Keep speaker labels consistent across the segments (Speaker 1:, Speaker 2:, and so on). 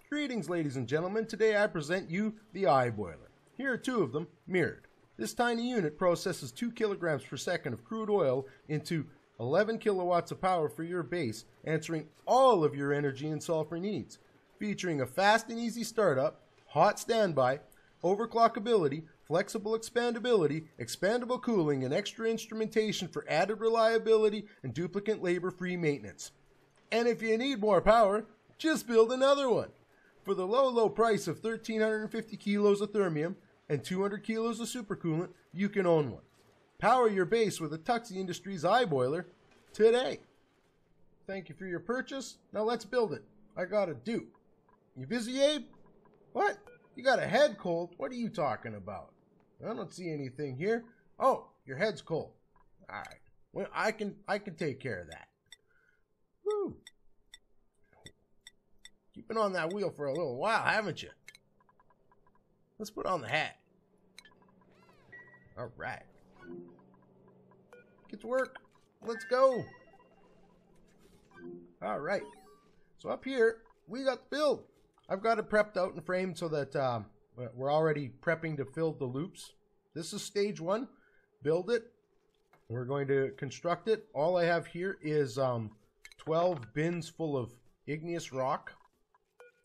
Speaker 1: Greetings, ladies and gentlemen. Today I present you the iBoiler. Here are two of them, mirrored. This tiny unit processes 2 kilograms per second of crude oil into 11 kilowatts of power for your base, answering all of your energy and sulfur needs. Featuring a fast and easy startup, hot standby, overclockability, flexible expandability, expandable cooling, and extra instrumentation for added reliability and duplicate labor-free maintenance. And if you need more power, just build another one. For the low price of 1,350 kilos of thermium and 200 kilos of supercoolant, you can own one. Power your base with a Tuxie Industries iBoiler today. Thank you for your purchase. Now let's build it. I got a dupe. You busy, Abe? What? You got a head cold? What are you talking about? I don't see anything here. Oh, your head's cold. All right. Well, I can take care of that. Woo. You've been on that wheel for a little while, haven't you? Let's put on the hat. All right. Get to work. Let's go. All right. So up here, we got the build. I've got it prepped out and framed so that we're already prepping to fill the loops. This is stage 1. Build it. We're going to construct it. All I have here is 12 bins full of igneous rock.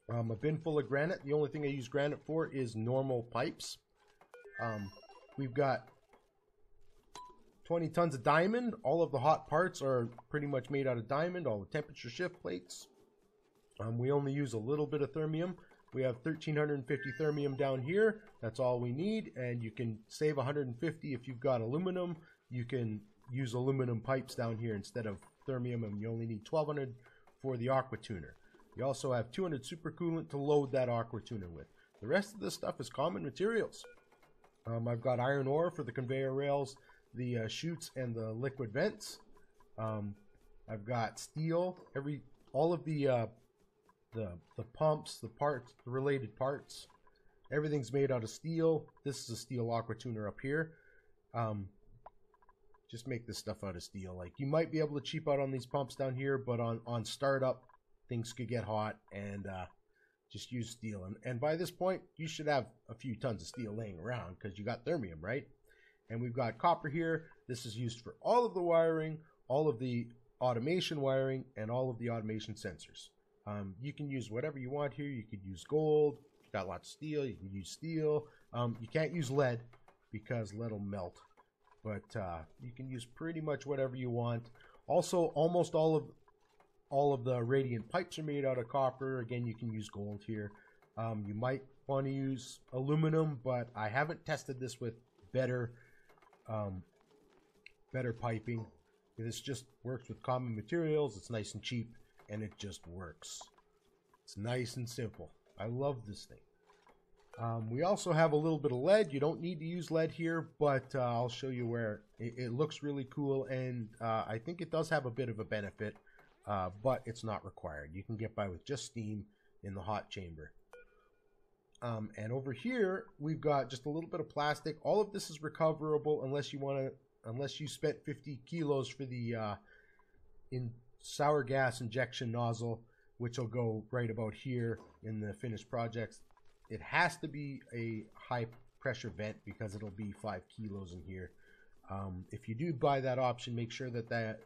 Speaker 1: A bin full of granite. The only thing I use granite for is normal pipes. We've got 20 tons of diamond. All of the hot parts are pretty much made out of diamond. All the temperature shift plates. We only use a little bit of thermium. We have 1,350 thermium down here. That's all we need. And you can save 150 if you've got aluminum. You can use aluminum pipes down here instead of thermium. And you only need 1,200 for the aqua tuner. You also have 200 supercoolant to load that aqua tuner with. The rest of this stuff is common materials. I've got iron ore for the conveyor rails, the chutes, and the liquid vents. I've got steel. All of the pumps, the parts, the related parts. Everything's made out of steel. This is a steel aqua tuner up here. Just make this stuff out of steel. Like, you might be able to cheap out on these pumps down here, but on startup, things could get hot, and just use steel. And by this point, you should have a few tons of steel laying around because you got thermium, right? And we've got copper here. This is used for all of the wiring, all of the automation wiring, and all of the automation sensors. You can use whatever you want here. You could use gold. If you got lots of steel, you can use steel. You can't use lead because lead will melt. But you can use pretty much whatever you want. Also, almost all of the radiant pipes are made out of copper. Again, you can use gold here. You might want to use aluminum, but I haven't tested this with better piping. This just works with common materials. It's nice and cheap, and it just works. It's nice and simple. I love this thing. We also have a little bit of lead. You don't need to use lead here, but I'll show you where. It looks really cool, and I think it does have a bit of a benefit. But it's not required. You can get by with just steam in the hot chamber. And over here, we've got just a little bit of plastic. All of this is recoverable unless you spent 50 kilos for the sour gas injection nozzle, which will go right about here in the finished projects. It has to be a high pressure vent because it'll be 5 kilos in here. If you do buy that option, make sure that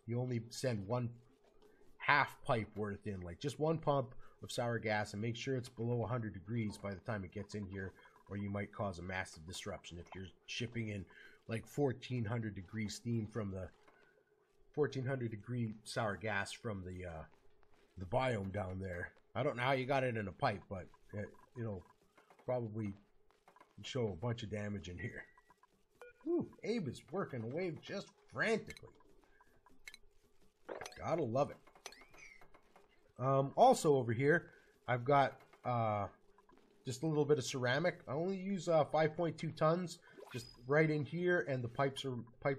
Speaker 1: you only send one half pipe worth in, like just one pump of sour gas, and make sure it's below 100 degrees by the time it gets in here, or you might cause a massive disruption if you're shipping in like 1,400 degree steam from the 1,400 degree sour gas from the biome down there. I don't know how you got it in a pipe, but it'll probably show a bunch of damage in here. Whew, Abe is working away just frantically. Gotta love it. Also over here, I've got just a little bit of ceramic. I only use 5.2 tons, just right in here, and the pipes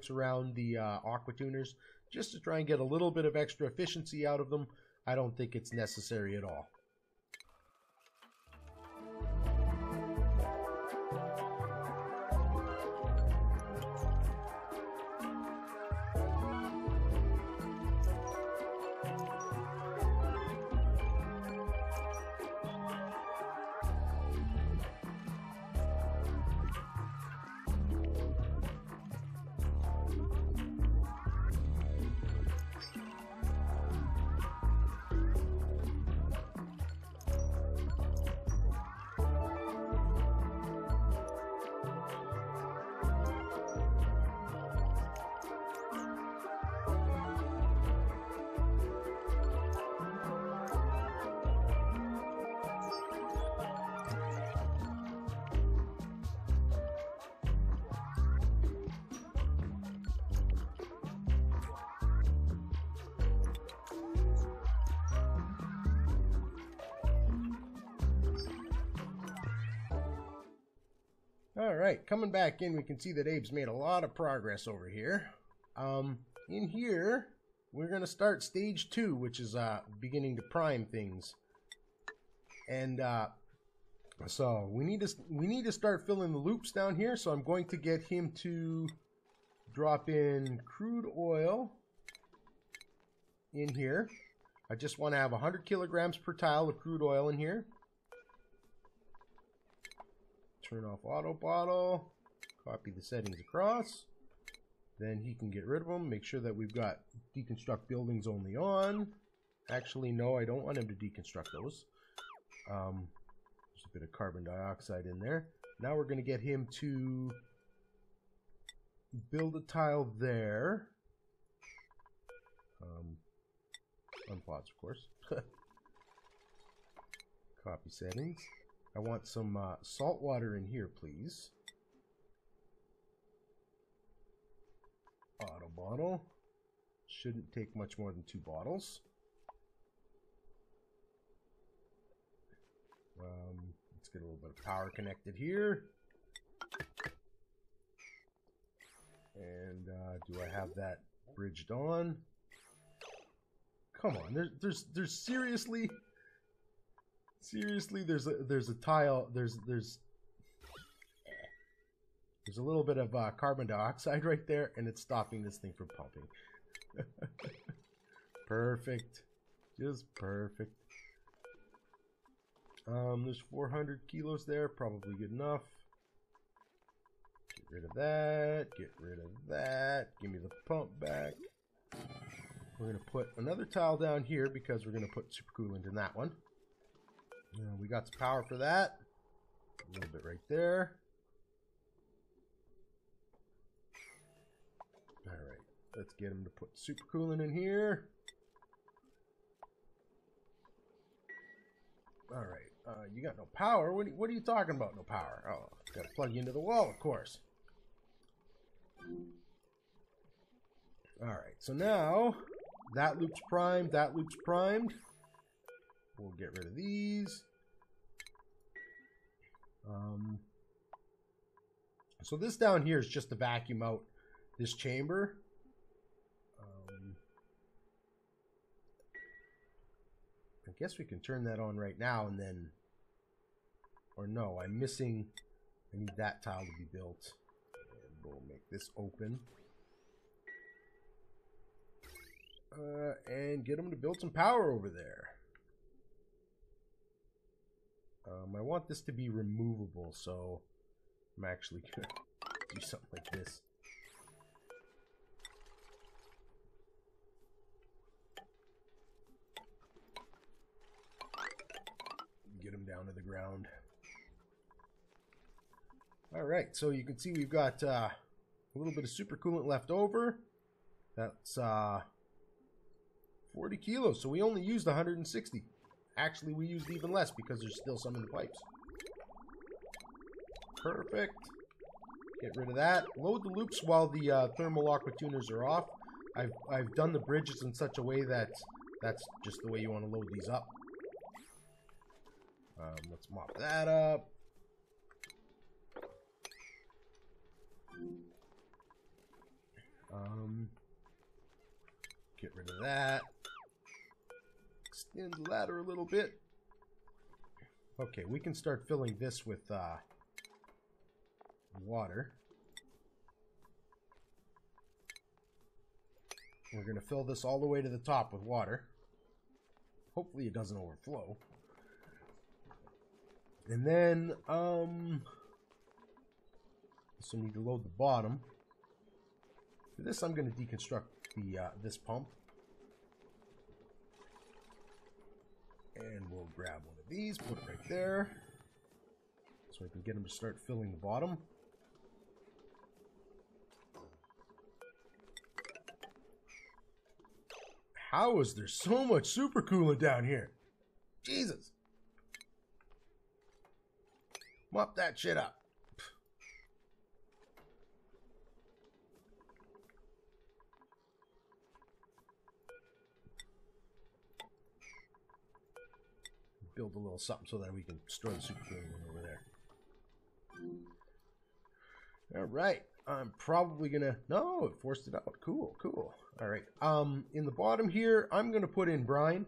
Speaker 1: around the aqua tuners, just to try and get a little bit of extra efficiency out of them. I don't think it's necessary at all. Alright, coming back in, we can see that Abe's made a lot of progress over here. In here, we're going to start stage 2, which is beginning to prime things. And so we need to start filling the loops down here, so I'm going to get him to drop in crude oil in here. I just want to have 100 kilograms per tile of crude oil in here. Turn off auto bottle, copy the settings across, then he can get rid of them. Make sure that we've got deconstruct buildings only on. Actually, no, I don't want him to deconstruct those. There's a bit of carbon dioxide in there. Now we're going to get him to build a tile there. Unpause, of course. Copy settings. I want some salt water in here, please. Auto bottle. Shouldn't take much more than 2 bottles. Let's get a little bit of power connected here. And do I have that bridged on? Come on, there's seriously there's a tile, there's a little bit of carbon dioxide right there, and it's stopping this thing from pumping. Perfect, just perfect. There's 400 kilos there, probably good enough. Get rid of that, get rid of that, give me the pump back. We're going to put another tile down here because we're going to put supercoolant in that one. We got some power for that. A little bit right there. Alright, let's get him to put supercoolant in here. Alright, you got no power? What are you talking about, no power? Oh, got to plug you into the wall, of course. Alright, so now that loop's primed, that loop's primed. We'll get rid of these. So this down here is just to vacuum out this chamber. I guess we can turn that on right now and then... Or no, I'm missing... I need that tile to be built. And we'll make this open. And get them to build some power over there. I want this to be removable, so I'm actually gonna do something like this. Get them down to the ground. Alright, so you can see we've got a little bit of supercoolant left over. That's 40 kilos, so we only used 160. Actually, we used even less because there's still some in the pipes. Perfect. Get rid of that. Load the loops while the thermal aqua tuners are off. I've done the bridges in such a way that that's just the way you want to load these up. Let's mop that up. Get rid of that. Extend the ladder a little bit. Okay, we can start filling this with water. We're going to fill this all the way to the top with water. Hopefully it doesn't overflow. And then, so we need to load the bottom. For this, I'm going to deconstruct the this pump. And we'll grab one of these, put it right there. So I can get them to start filling the bottom. How is there so much supercoolant down here? Jesus. Mop that shit up. Build a little something so that we can store the supercoolant over there. All right. I'm probably gonna, no, it forced it out. Cool, cool. All right. In the bottom here, I'm gonna put in brine.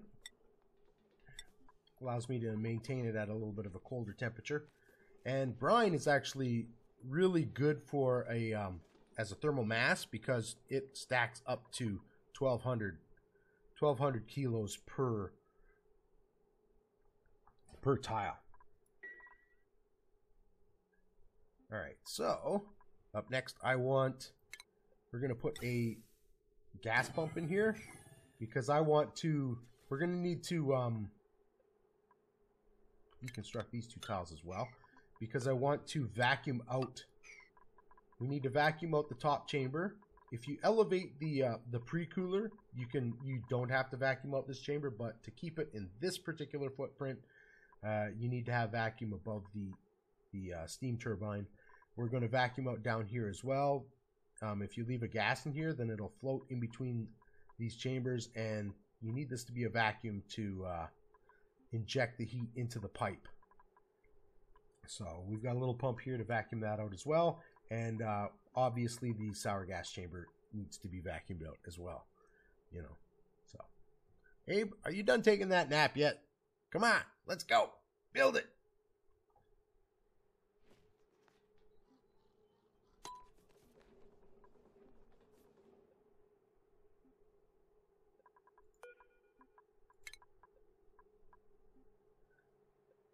Speaker 1: Allows me to maintain it at a little bit of a colder temperature. And brine is actually really good for a as a thermal mass because it stacks up to 1200 kilos per tile. All right, so up next we're going to put a gas pump in here because we're going to need to deconstruct these two tiles as well because I want to vacuum out. We need to vacuum out the top chamber. If you elevate the pre-cooler, you don't have to vacuum out this chamber, but to keep it in this particular footprint, you need to have vacuum above the steam turbine. We're going to vacuum out down here as well. If you leave a gas in here, then it'll float in between these chambers, and you need this to be a vacuum to inject the heat into the pipe. So we've got a little pump here to vacuum that out as well, and obviously the sour gas chamber needs to be vacuumed out as well. You know, so Abe, are you done taking that nap yet? Come on, let's go. Build it.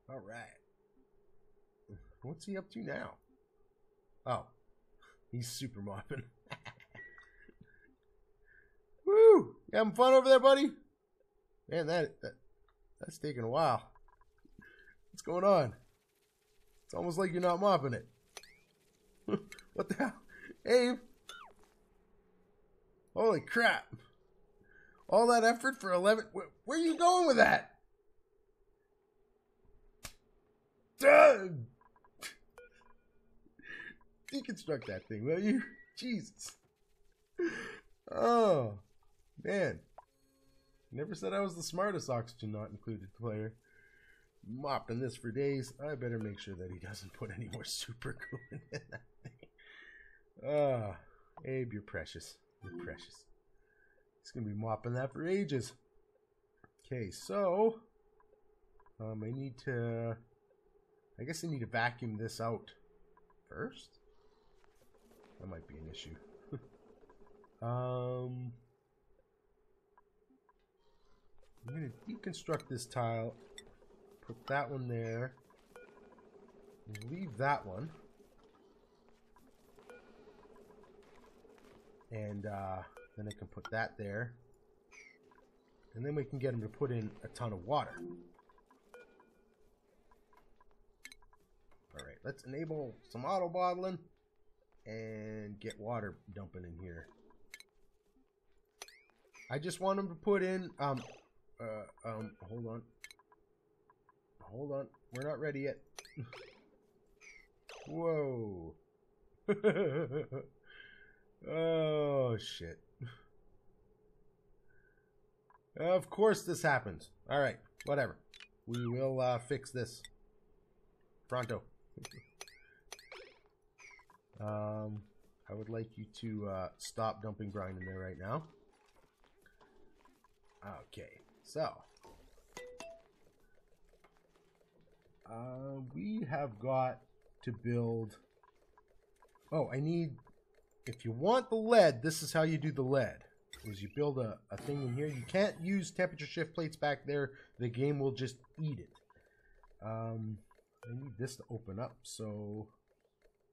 Speaker 1: All right. What's he up to now? Oh, he's super mopping. Woo! You having fun over there, buddy? Man, that's taking a while. What's going on? It's almost like you're not mopping it. What the hell? Abe! Holy crap. All that effort for 11... Where are you going with that? Deconstruct that thing, will you? Jesus. Oh, man. Never said I was the smartest oxygen not included player. Mopping this for days. I better make sure that he doesn't put any more super coolant in that thing. Oh, Abe, you're precious. You're precious. He's going to be mopping that for ages. Okay, so I guess I need to vacuum this out first. That might be an issue. I'm going to deconstruct this tile, put that one there, leave that one, and then I can put that there, and then we can get him to put in a ton of water. Alright, let's enable some auto bottling and get water dumping in here. I just want him to put in, hold on. Hold on, we're not ready yet. Whoa. Oh, shit. Of course this happens. Alright, whatever. We will fix this. Pronto. I would like you to stop dumping brine in there right now. Okay, so we have got to build. Oh, I need. If you want the lead, this is how you do the lead. Is you build a thing in here. You can't use temperature shift plates back there. The game will just eat it. I need this to open up, so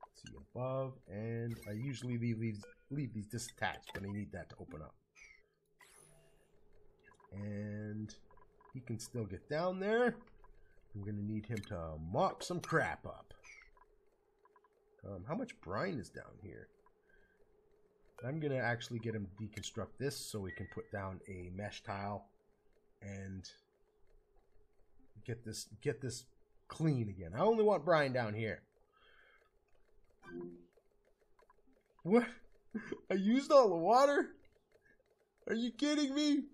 Speaker 1: let's see above, and I usually leave these disattached, but I need that to open up. And he can still get down there. I'm going to need him to mop some crap up. How much brine is down here? I'm going to actually get him to deconstruct this so we can put down a mesh tile and get this clean again. I only want brine down here. What? I used all the water? Are you kidding me?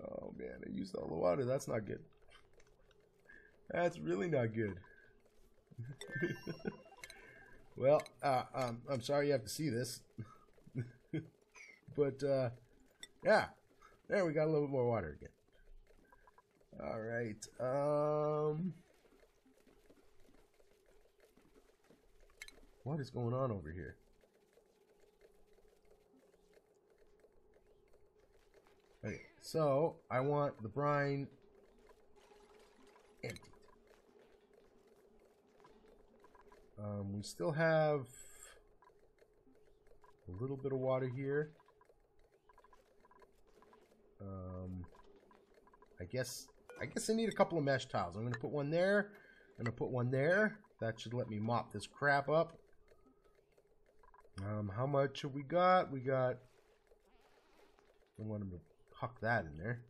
Speaker 1: Oh man, I used all the water. That's not good. That's really not good. Well, I'm sorry you have to see this. But, yeah. There, we got a little bit more water again. Alright, what is going on over here? Okay, so I want the brine emptied. We still have a little bit of water here. I guess I need a couple of mesh tiles. I'm gonna put one there. I'm gonna put one there. That should let me mop this crap up. How much have we got? We got. I want him to huck that in there.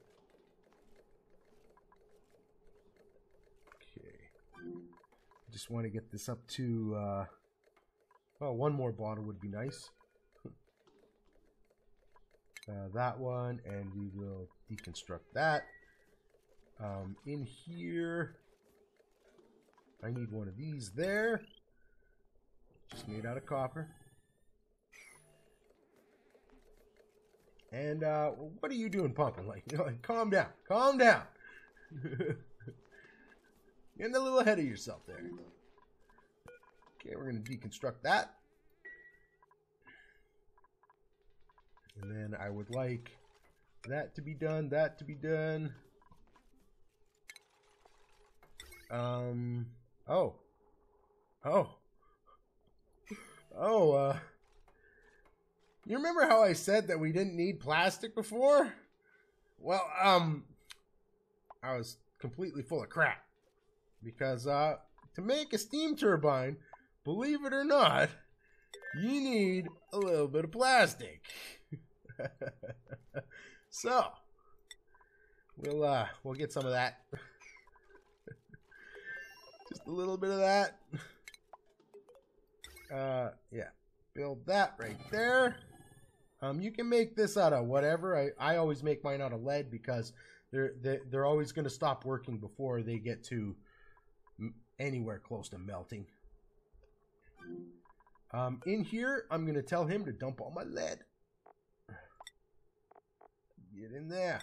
Speaker 1: Okay. Just want to get this up to. Oh, one more bottle would be nice. That one, and we will deconstruct that. In here, I need one of these there. Just made out of copper. And what are you doing pumping? Like, calm down. Calm down. Getting a little ahead of yourself there. Okay, we're going to deconstruct that. And then I would like that to be done, that to be done. You remember how I said that we didn't need plastic before? Well, I was completely full of crap. Because, to make a steam turbine, believe it or not, you need a little bit of plastic. So, we'll get some of that. Just a little bit of that. Yeah. Build that right there. You can make this out of whatever. I always make mine out of lead because they're always going to stop working before they get to anywhere close to melting. In here, I'm going to tell him to dump all my lead. Get in there.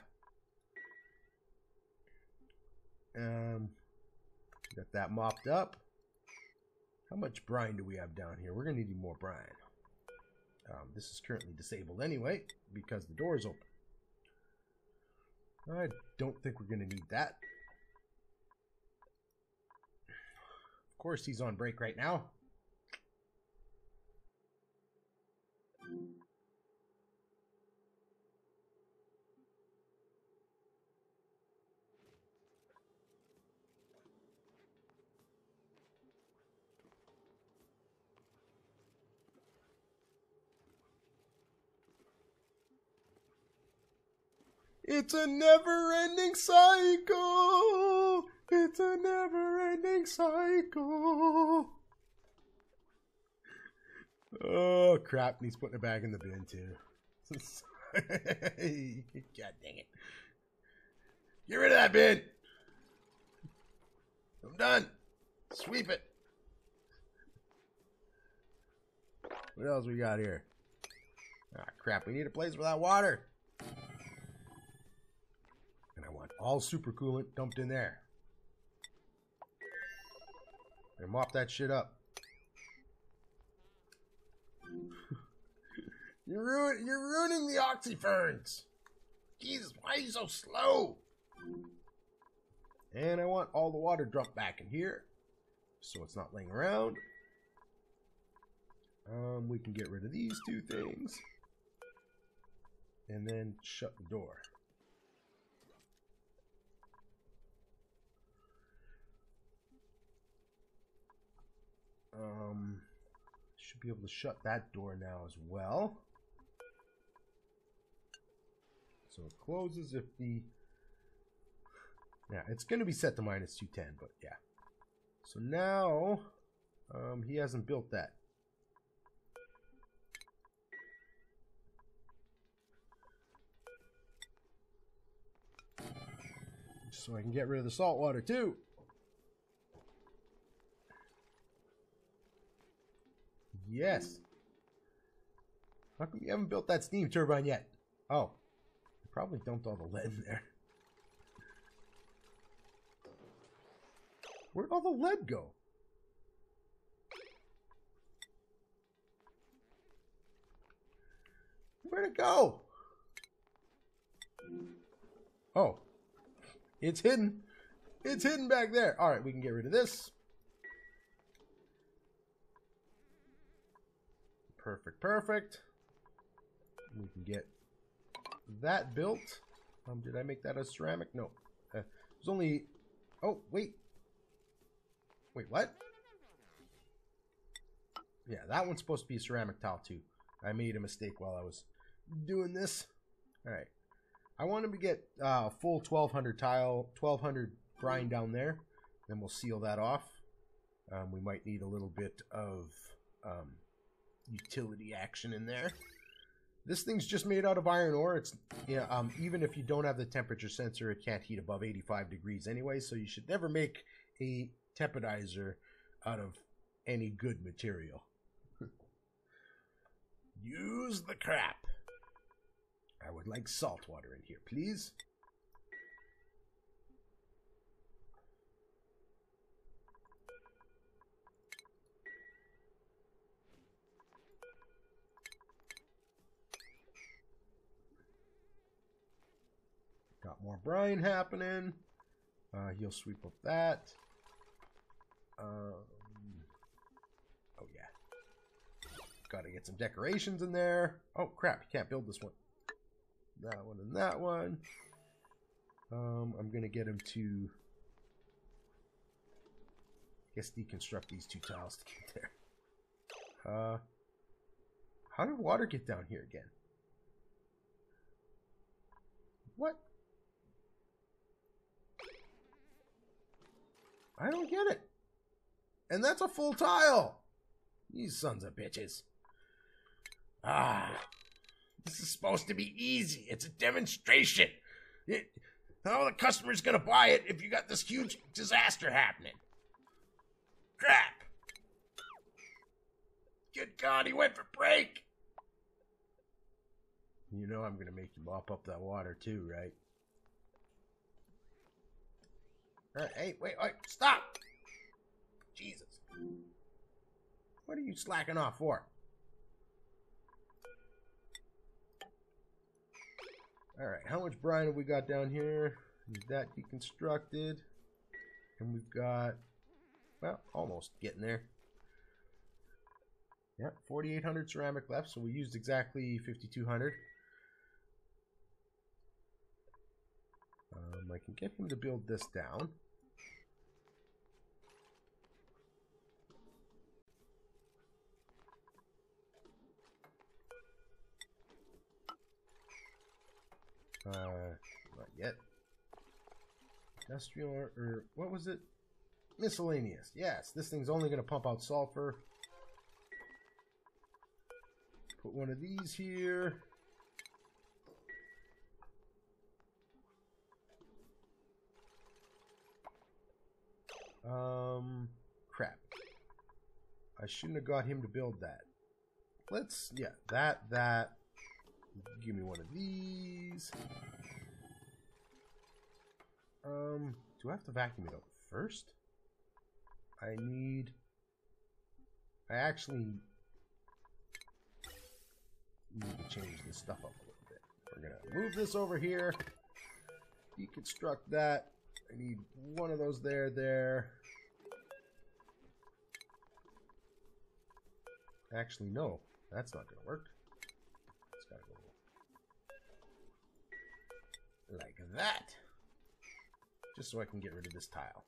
Speaker 1: Got that mopped up. How much brine do we have down here? We're going to need more brine. This is currently disabled anyway because the door is open. I don't think we're going to need that. Of course, he's on break right now. It's a never-ending cycle. It's a never-ending cycle. Oh, crap. And he's putting it back in the bin, too. God dang it. Get rid of that bin. I'm done. Sweep it. What else we got here? Ah, crap. We need a place for that water. And I want all super coolant dumped in there. And mop that shit up. You're ruining the oxyferns. Jesus, why are you so slow? And I want all the water dumped back in here, so it's not laying around. We can get rid of these two things, and then shut the door. Should be able to shut that door now as well. So it closes if the... Yeah, it's going to be set to minus 210, but yeah. So now, he hasn't built that. So I can get rid of the salt water too. Yes. How come you haven't built that steam turbine yet? Oh. I probably dumped all the lead in there. Where'd all the lead go? Where'd it go? Oh. It's hidden. It's hidden back there. Alright, we can get rid of this. Perfect, perfect. We can get that built. Did I make that a ceramic? No. There's only... Oh, wait. Wait, what? Yeah, that one's supposed to be a ceramic tile too. I made a mistake while I was doing this. Alright. I want him to get full 1200 tile, 1200 brine down there. Then we'll seal that off. We might need a little bit of utility action in there. This thing's just made out of iron ore. It's even if you don't have the temperature sensor, it can't heat above 85 degrees anyway, so you should never make a temporizer out of any good material. Use the crap. I would like salt water in here, please. Got more brine happening. He'll sweep up that. Oh yeah. Gotta get some decorations in there. Oh crap, you can't build this one. That one and that one. I'm gonna get him to, I guess, deconstruct these two tiles to get there. How did water get down here again? What? I don't get it. And that's a full tile. These sons of bitches. This is supposed to be easy. It's a demonstration. How are the customers going to buy it if you got this huge disaster happening? Crap. Good God, he went for break. You know I'm going to make you mop up that water too, right? Hey, wait, stop! Jesus. What are you slacking off for? Alright, how much brine have we got down here? Is that deconstructed? And we've got, well, almost getting there. Yeah, 4,800 ceramic left, so we used exactly 5,200. I can get him to build this down. Not yet. Industrial, or what was it? Miscellaneous. Yes, this thing's only going to pump out sulfur. Put one of these here. Crap. I shouldn't have got him to build that. Let's, yeah, that. Give me one of these. Do I have to vacuum it up first? I actually need to change this stuff up a little bit. We're gonna move this over here. Deconstruct that. I need one of those there. Actually, no. That's not gonna work. It's gotta go like that. Just so I can get rid of this tile.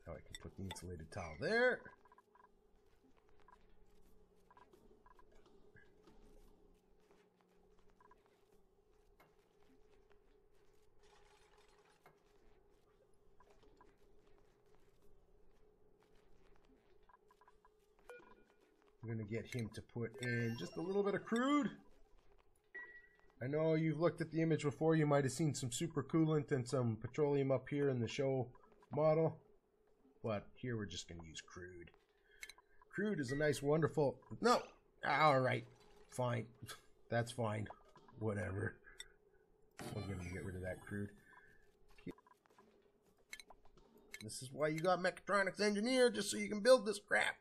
Speaker 1: Now I can put the insulated tile there. I'm going to get him to put in just a little bit of crude. I know you've looked at the image before. You might have seen some supercoolant and some petroleum up here in the show model. but here we're just going to use crude. Crude is a nice, wonderful... No! Alright. Fine. That's fine. Whatever. We're going to get rid of that crude. This is why you got mechatronics engineer, just so you can build this crap.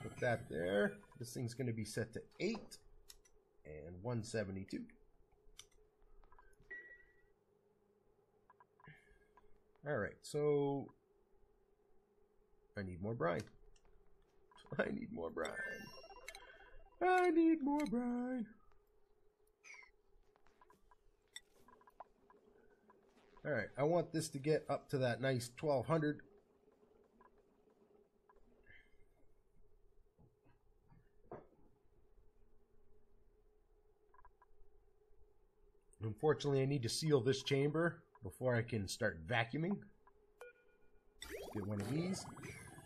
Speaker 1: Put that there. This thing's going to be set to 8 and 172. Alright, so I need more brine. I need more brine. I need more brine. Alright, I want this to get up to that nice 1200. Unfortunately, I need to seal this chamber before I can start vacuuming. Let's get one of these.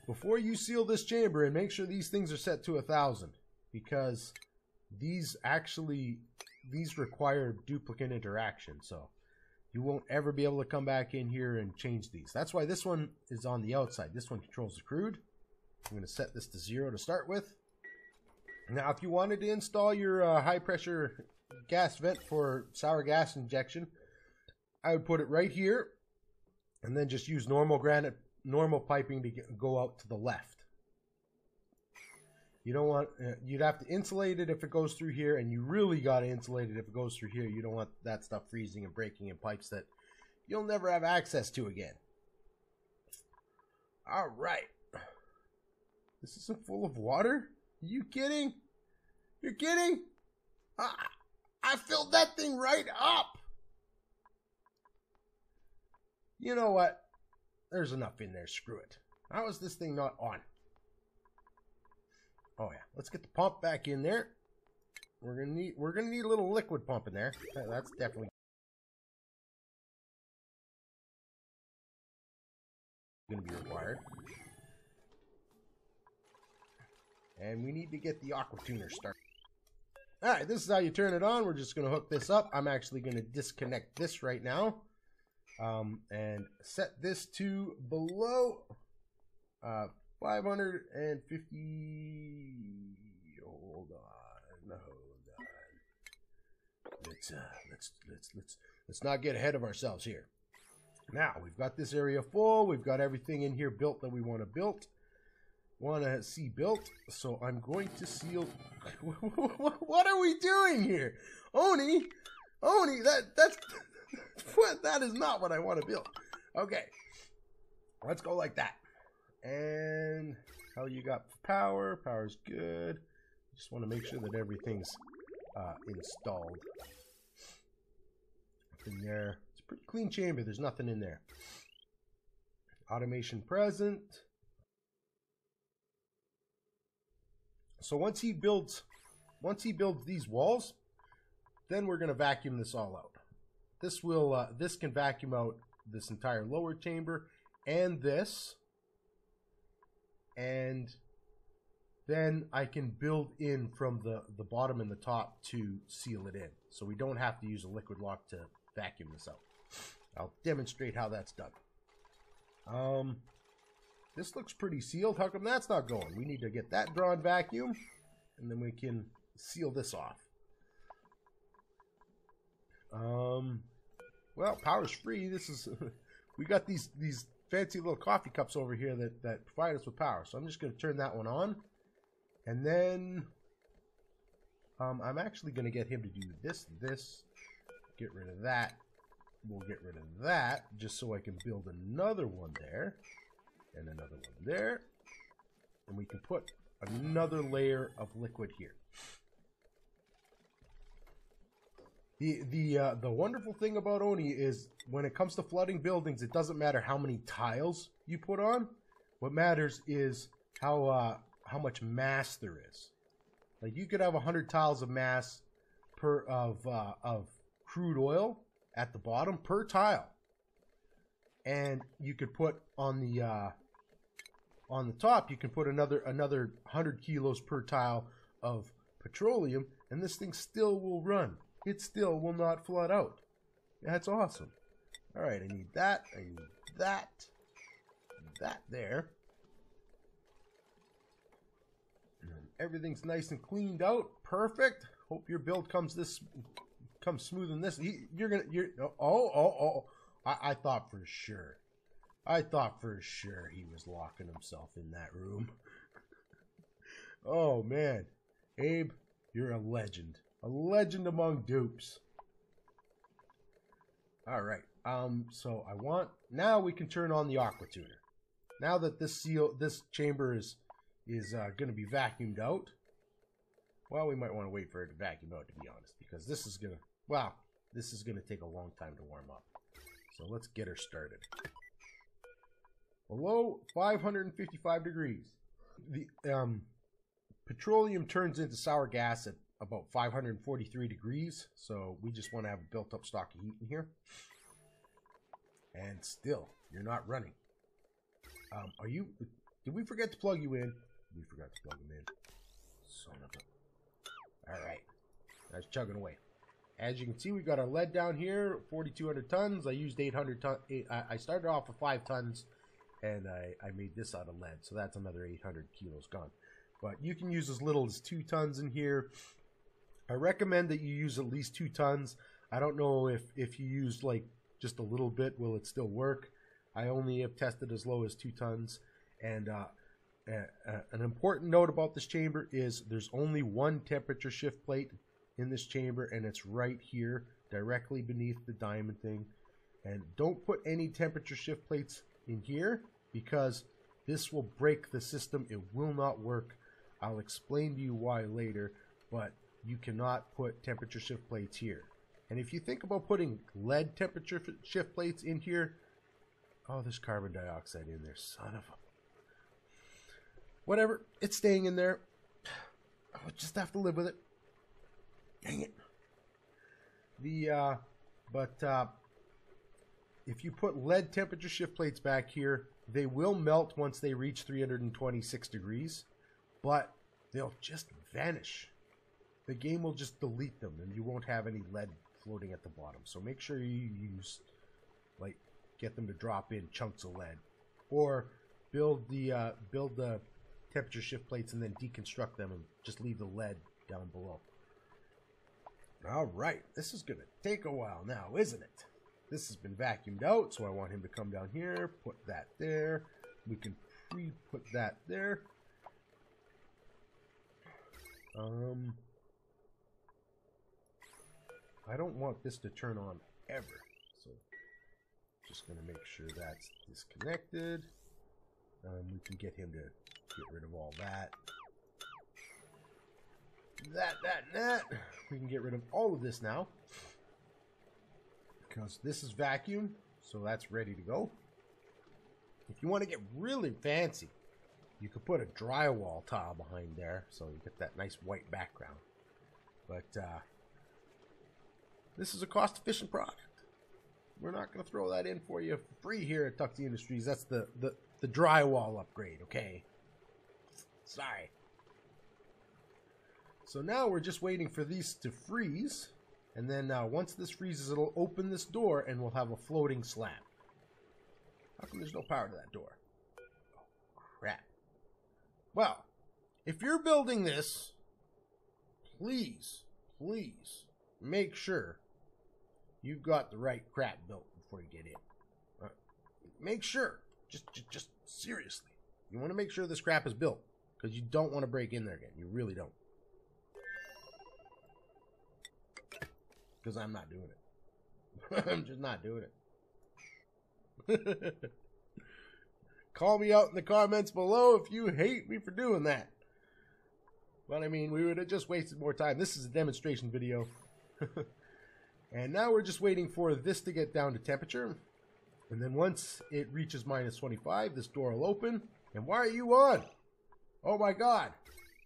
Speaker 1: Before you seal this chamber, and make sure these things are set to 1000, because these require duplicate interaction, so you won't ever be able to come back in here and change these. That's why this one is on the outside. This one controls the crude. I'm going to set this to 0 to start with. Now, if you wanted to install your high pressure gas vent for sour gas injection, I would put it right here, and then just use normal piping to go out to the left. You don't want, you'd have to insulate it if it goes through here, and you really got to insulate it if it goes through here. You don't want that stuff freezing and breaking in pipes that you'll never have access to again. All right. This isn't full of water? Are you kidding? You're kidding? I filled that thing right up. You know what? There's enough in there. Screw it. How is this thing not on? Oh yeah, let's get the pump back in there. We're gonna need a little liquid pump in there. That's definitely gonna be required. And we need to get the aqua tuner started. Alright, this is how you turn it on. We're just gonna hook this up. I'm actually gonna disconnect this right now. And set this to below 550. Hold on. Let's not get ahead of ourselves here. Now we've got this area full. We've got everything in here built that we want to see built. So I'm going to seal. What are we doing here, Oni? That's. That is not what I want to build. Okay, let's go like that. And how you got power? Power's good. Just want to make sure that everything's installed. Nothing there. It's a pretty clean chamber. There's nothing in there. Automation present. So once he builds these walls, then we're going to vacuum this all out. This will this can vacuum out this entire lower chamber and this, and then I can build in from the bottom and the top to seal it in, so we don't have to use a liquid lock to vacuum this out. I'll demonstrate how that's done. This looks pretty sealed. How come that's not going? We need to get that drawn vacuum, and then we can seal this off. Well, power's free. This is we got these fancy little coffee cups over here that provide us with power. So I'm just going to turn that one on, and then I'm actually going to get him to do this, get rid of that. We'll get rid of that just so I can build another one there, and another one there, and we can put another layer of liquid here. The wonderful thing about Oni is when it comes to flooding buildings, it doesn't matter how many tiles you put on. What matters is how much mass there is. Like you could have 100 tiles of mass of crude oil at the bottom per tile, and you could put on the top you can put another 100 kilos per tile of petroleum, and this thing still will run. It still will not flood out. That's awesome. All right, I need that. I need that. That there. And everything's nice and cleaned out. Perfect. Hope your build comes smooth in this. I thought for sure. I thought for sure he was locking himself in that room. Oh man, Abe, you're a legend. A legend among dupes. All right. So now we can turn on the aqua tuner. Now that this chamber is going to be vacuumed out. Well, we might want to wait for it to vacuum out, to be honest, because this is going to take a long time to warm up. So let's get her started. Below 555 degrees. The petroleum turns into sour gas at about 543 degrees, so we just want to have a built-up stock of heat in here. And still, you're not running. Did we forget to plug you in? We forgot to plug him in. Son of a... Alright. That's chugging away. As you can see, we got our lead down here, 4,200 tons. I used 800 tons. I started off with 5 tons, and I made this out of lead, so that's another 800 kilos gone. But you can use as little as 2 tons in here. I recommend that you use at least 2 tons. I don't know if you use like just a little bit, will it still work? I only have tested as low as 2 tons. And an important note about this chamber is there's only one temperature shift plate in this chamber, and it's right here, directly beneath the diamond thing. And don't put any temperature shift plates in here, because this will break the system. It will not work. I'll explain to you why later, but you cannot put temperature shift plates here. And if you think about putting lead temperature shift plates in here, oh, there's carbon dioxide in there, son of a... Whatever, it's staying in there. I'll just have to live with it. Dang it. If you put lead temperature shift plates back here, they will melt once they reach 326 degrees, but they'll just vanish. The game will just delete them, and you won't have any lead floating at the bottom. So make sure you use, like, get them to drop in chunks of lead, or build the temperature shift plates and then deconstruct them and just leave the lead down below. All right, this is gonna take a while now, isn't it? This has been vacuumed out, so I want him to come down here, put that there. We can pre-put that there. I don't want this to turn on ever, so just going to make sure that's disconnected. We can get him to get rid of all that. That. We can get rid of all of this now, because this is vacuum, so that's ready to go. If you want to get really fancy, you could put a drywall tile behind there, so you get that nice white background. But this is a cost-efficient product. We're not going to throw that in for you for free here at Tuxie Industries. That's the drywall upgrade, okay? Sorry. So now we're just waiting for these to freeze. And then once this freezes, it'll open this door and we'll have a floating slab. How come there's no power to that door? Oh, crap. Well, if you're building this, please make sure you've got the right crap built before you get in. Make sure, just seriously, you want to make sure this crap is built, because you don't want to break in there again. You really don't. Because I'm not doing it. I'm just not doing it. Call me out in the comments below if you hate me for doing that. But I mean, we would have just wasted more time. This is a demonstration video. And now we're just waiting for this to get down to temperature. And then once it reaches -25, this door will open. And why are you on? Oh my god.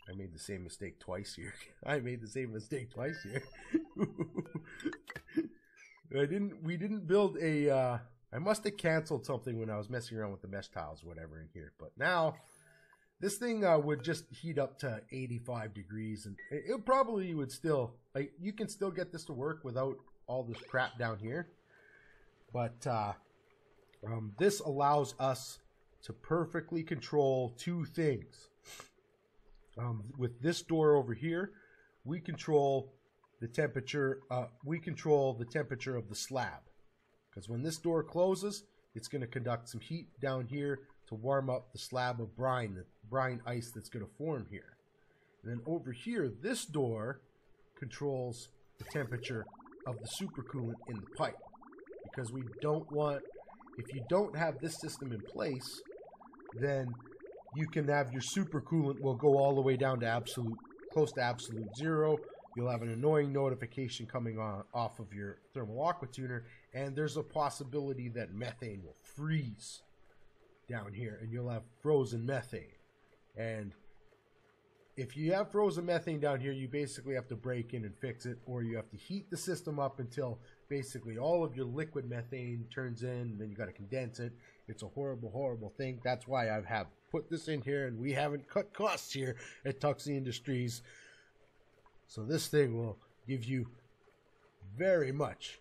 Speaker 1: I made the same mistake twice here. We didn't build a... I must have canceled something when I was messing around with the mesh tiles or whatever in here. But now, this thing would just heat up to 85 degrees. And it probably would still... Like, you can still get this to work without all this crap down here. But this allows us to perfectly control two things. With this door over here, we control the temperature. We control the temperature of the slab, because when this door closes, it's going to conduct some heat down here to warm up the slab of brine, the brine ice that's going to form here. And then over here, this door controls the temperature of the supercoolant in the pipe, because we don't want, if you don't have this system in place, then you can have your supercoolant will go all the way down to close to absolute zero. You'll have an annoying notification coming off of your thermal aqua tuner, and there's a possibility that methane will freeze down here, and you'll have frozen methane. And if you have frozen methane down here, you basically have to break in and fix it, or you have to heat the system up until basically all of your liquid methane turns in, and then you got to condense it. It's a horrible, horrible thing. That's why I have put this in here, and we haven't cut costs here at Tuxie Industries. So this thing will give you very much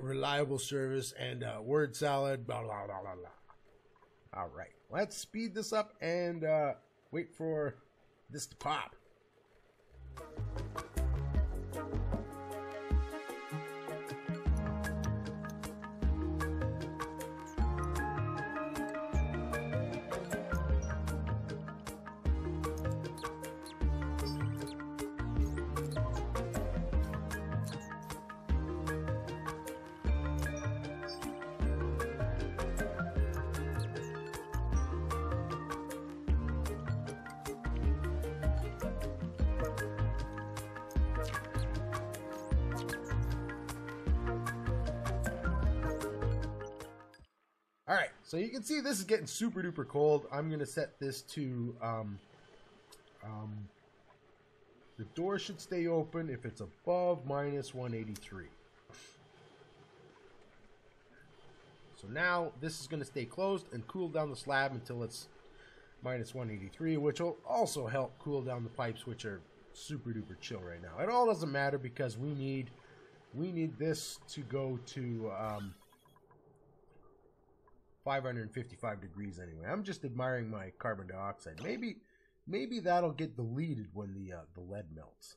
Speaker 1: reliable service and word salad, blah, blah, blah, blah, blah. All right, let's speed this up and wait for this to pop. All right, so you can see this is getting super duper cold. I'm going to set this to, the door should stay open if it's above minus 183. So now this is going to stay closed and cool down the slab until it's minus 183, which will also help cool down the pipes, which are super duper chill right now. It all doesn't matter because we need this to go to 555 degrees anyway. I'm just admiring my carbon dioxide. Maybe that'll get deleted when the lead melts.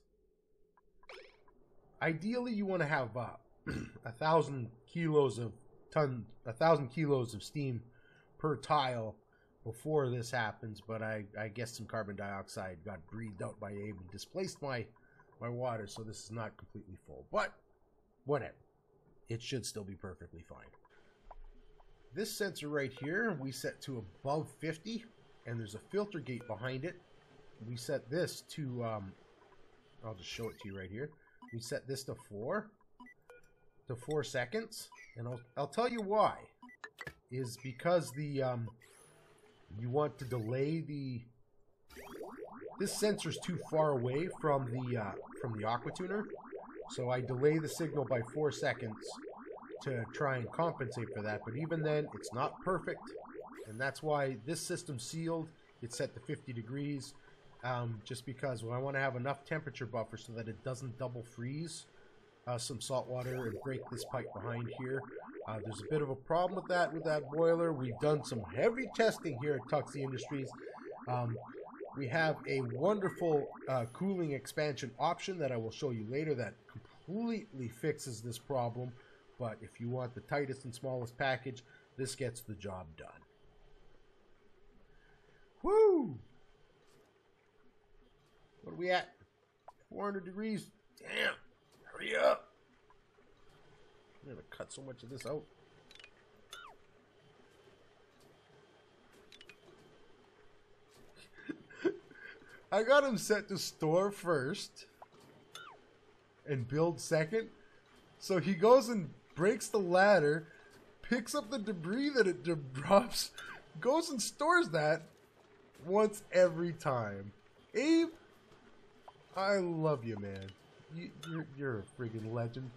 Speaker 1: Ideally, you want to have 1,000 kilos of steam per tile before this happens. But I guess some carbon dioxide got breathed out by Abe and displaced my water, so this is not completely full. But whatever, it should still be perfectly fine. This sensor right here, we set to above 50, and there's a filter gate behind it. We set this to, I'll just show it to you right here. We set this to 4 seconds, and I'll tell you why. Is because the, you want to delay this sensor's too far away from the aqua tuner, so I delay the signal by 4 seconds to try and compensate for that. But even then, it's not perfect, and that's why this system's sealed. It's set to 50 degrees, just because I want to have enough temperature buffer so that it doesn't double freeze some salt water and break this pipe behind here. There's a bit of a problem with that boiler. We've done some heavy testing here at Tuxie Industries. We have a wonderful cooling expansion option that I will show you later that completely fixes this problem. But if you want the tightest and smallest package, this gets the job done. Woo! What are we at? 400 degrees. Damn! Hurry up! I'm gonna cut so much of this out. I got him set to store first and build second. So he goes and breaks the ladder, picks up the debris that it drops, goes and stores that once every time. Abe, I love you, man. You're a friggin' legend.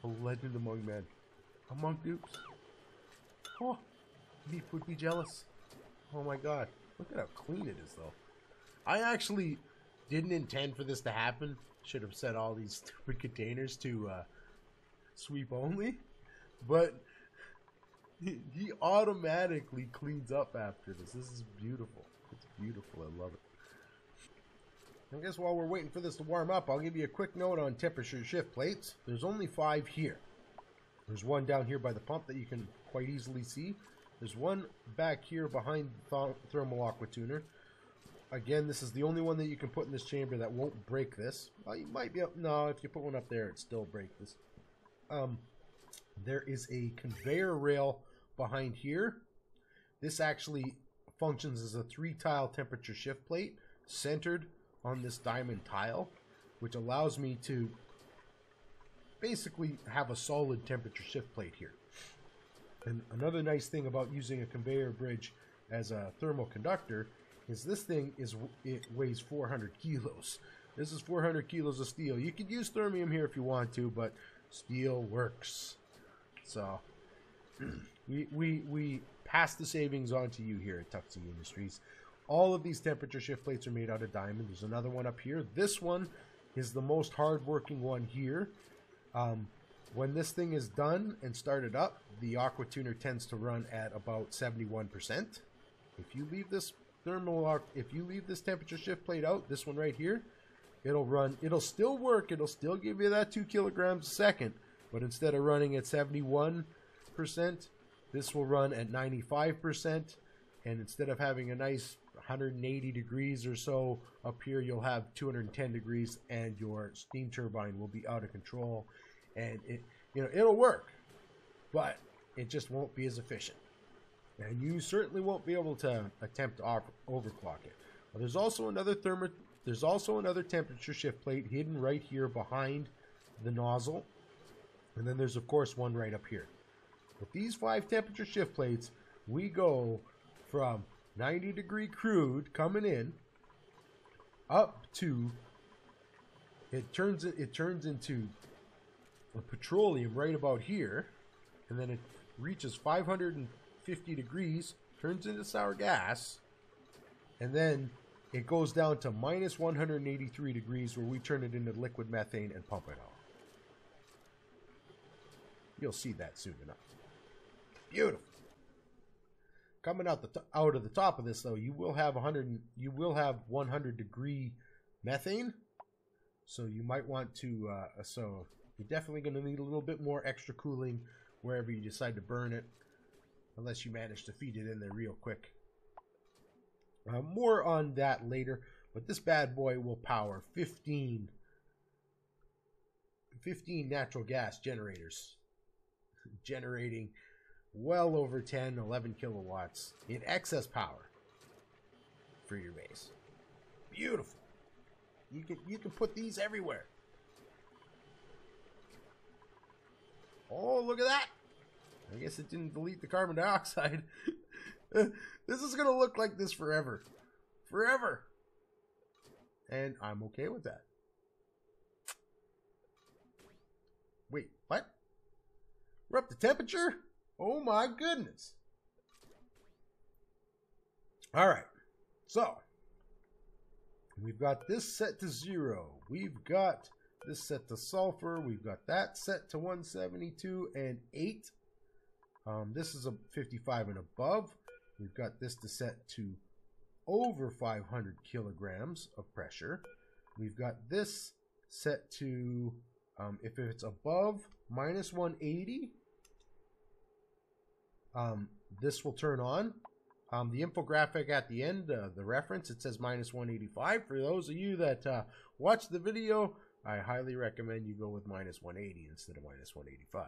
Speaker 1: A legend among men. Among dupes. Oh, Meep would be jealous. Oh my god. Look at how clean it is, though. I actually didn't intend for this to happen. Should have set all these stupid containers to sweep only. But He automatically cleans up after this. This is beautiful. It's beautiful. I love it. I guess while we're waiting for this to warm up, I'll give you a quick note on temperature shift plates. There's only 5 here. There's one down here by the pump that you can quite easily see. There's one back here behind the thermal aqua tuner. Again, this is the only one that you can put in this chamber that won't break this. Well, you might be able... No, if you put one up there, it'd still break this. There is a conveyor rail behind here. This actually functions as a 3-tile temperature shift plate centered on this diamond tile, which allows me to basically have a solid temperature shift plate here. And another nice thing about using a conveyor bridge as a thermal conductor is this thing it weighs 400 kilos. This is 400 kilos of steel. You could use thermium here if you want to, but steel works. So we pass the savings on to you here at Tuxie Industries. All of these temperature shift plates are made out of diamond. There's another one up here. This one is the most hard-working one here. When this thing is done and started up, the aqua tuner tends to run at about 71%. If you leave this temperature shift plate out, this one right here, it'll still work. It'll still give you that 2 kilograms a second, but instead of running at 71%, this will run at 95%. And instead of having a nice 180 degrees or so up here, you'll have 210 degrees, and your steam turbine will be out of control. And it'll work, but it just won't be as efficient. And you certainly won't be able to attempt to overclock it. Well, there's also another temperature shift plate hidden right here behind the nozzle. And then there's of course one right up here. With these 5 temperature shift plates, we go from 90-degree crude coming in up to it turns into a petroleum right about here, and then it reaches 550 degrees, turns into sour gas, and then it goes down to minus 183 degrees where we turn it into liquid methane and pump it out. You'll see that soon enough. Beautiful. Coming out of the top of this though, you will have 100 degree methane, so you might want to so you're definitely going to need a little bit more extra cooling wherever you decide to burn it, unless you manage to feed it in there real quick. More on that later, but this bad boy will power 15 natural gas generators, generating well over 10, 11 kilowatts in excess power for your base. Beautiful. You can put these everywhere. Oh, look at that. I guess it didn't delete the carbon dioxide. This is going to look like this forever. Forever. And I'm okay with that. Wait, what? We're up to temperature? Oh my goodness. All right. So, we've got this set to 0. We've got this set to sulfur. We've got that set to 172 and 8. This is a 55 and above. We've got this to set to over 500 kilograms of pressure. We've got this set to, if it's above minus 180, this will turn on. The infographic at the end, the reference, it says minus 185. For those of you that watch the video, I highly recommend you go with minus 180 instead of minus 185.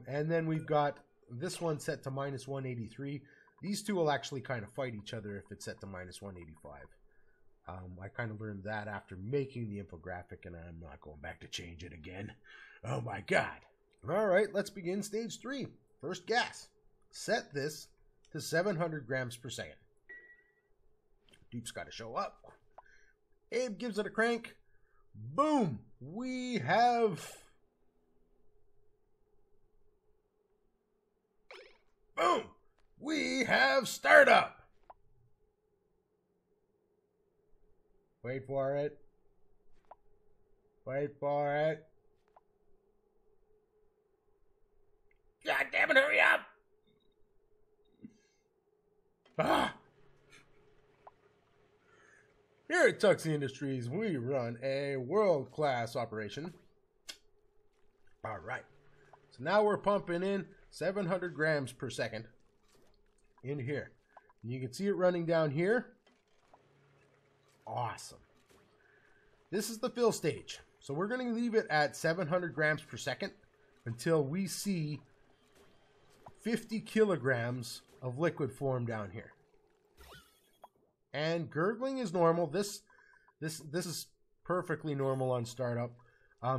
Speaker 1: And then we've got this one set to minus 183. These two will actually kind of fight each other if it's set to minus 185. I kind of learned that after making the infographic, and I'm not going back to change it again. Oh my god. All right, let's begin stage 3. First gas. Set this to 700 grams per second. Dupe's got to show up. Abe gives it a crank. Boom! We have... Boom! We have startup! Wait for it. Wait for it. God damn it, hurry up! Ah! Here at Tuxie Industries, we run a world-class operation. All right. So now we're pumping in 700 grams per second in here. And you can see it running down here. Awesome. This is the fill stage. So we're going to leave it at 700 grams per second until we see 50 kilograms of liquid form down here. And gurgling is normal. This is perfectly normal on startup.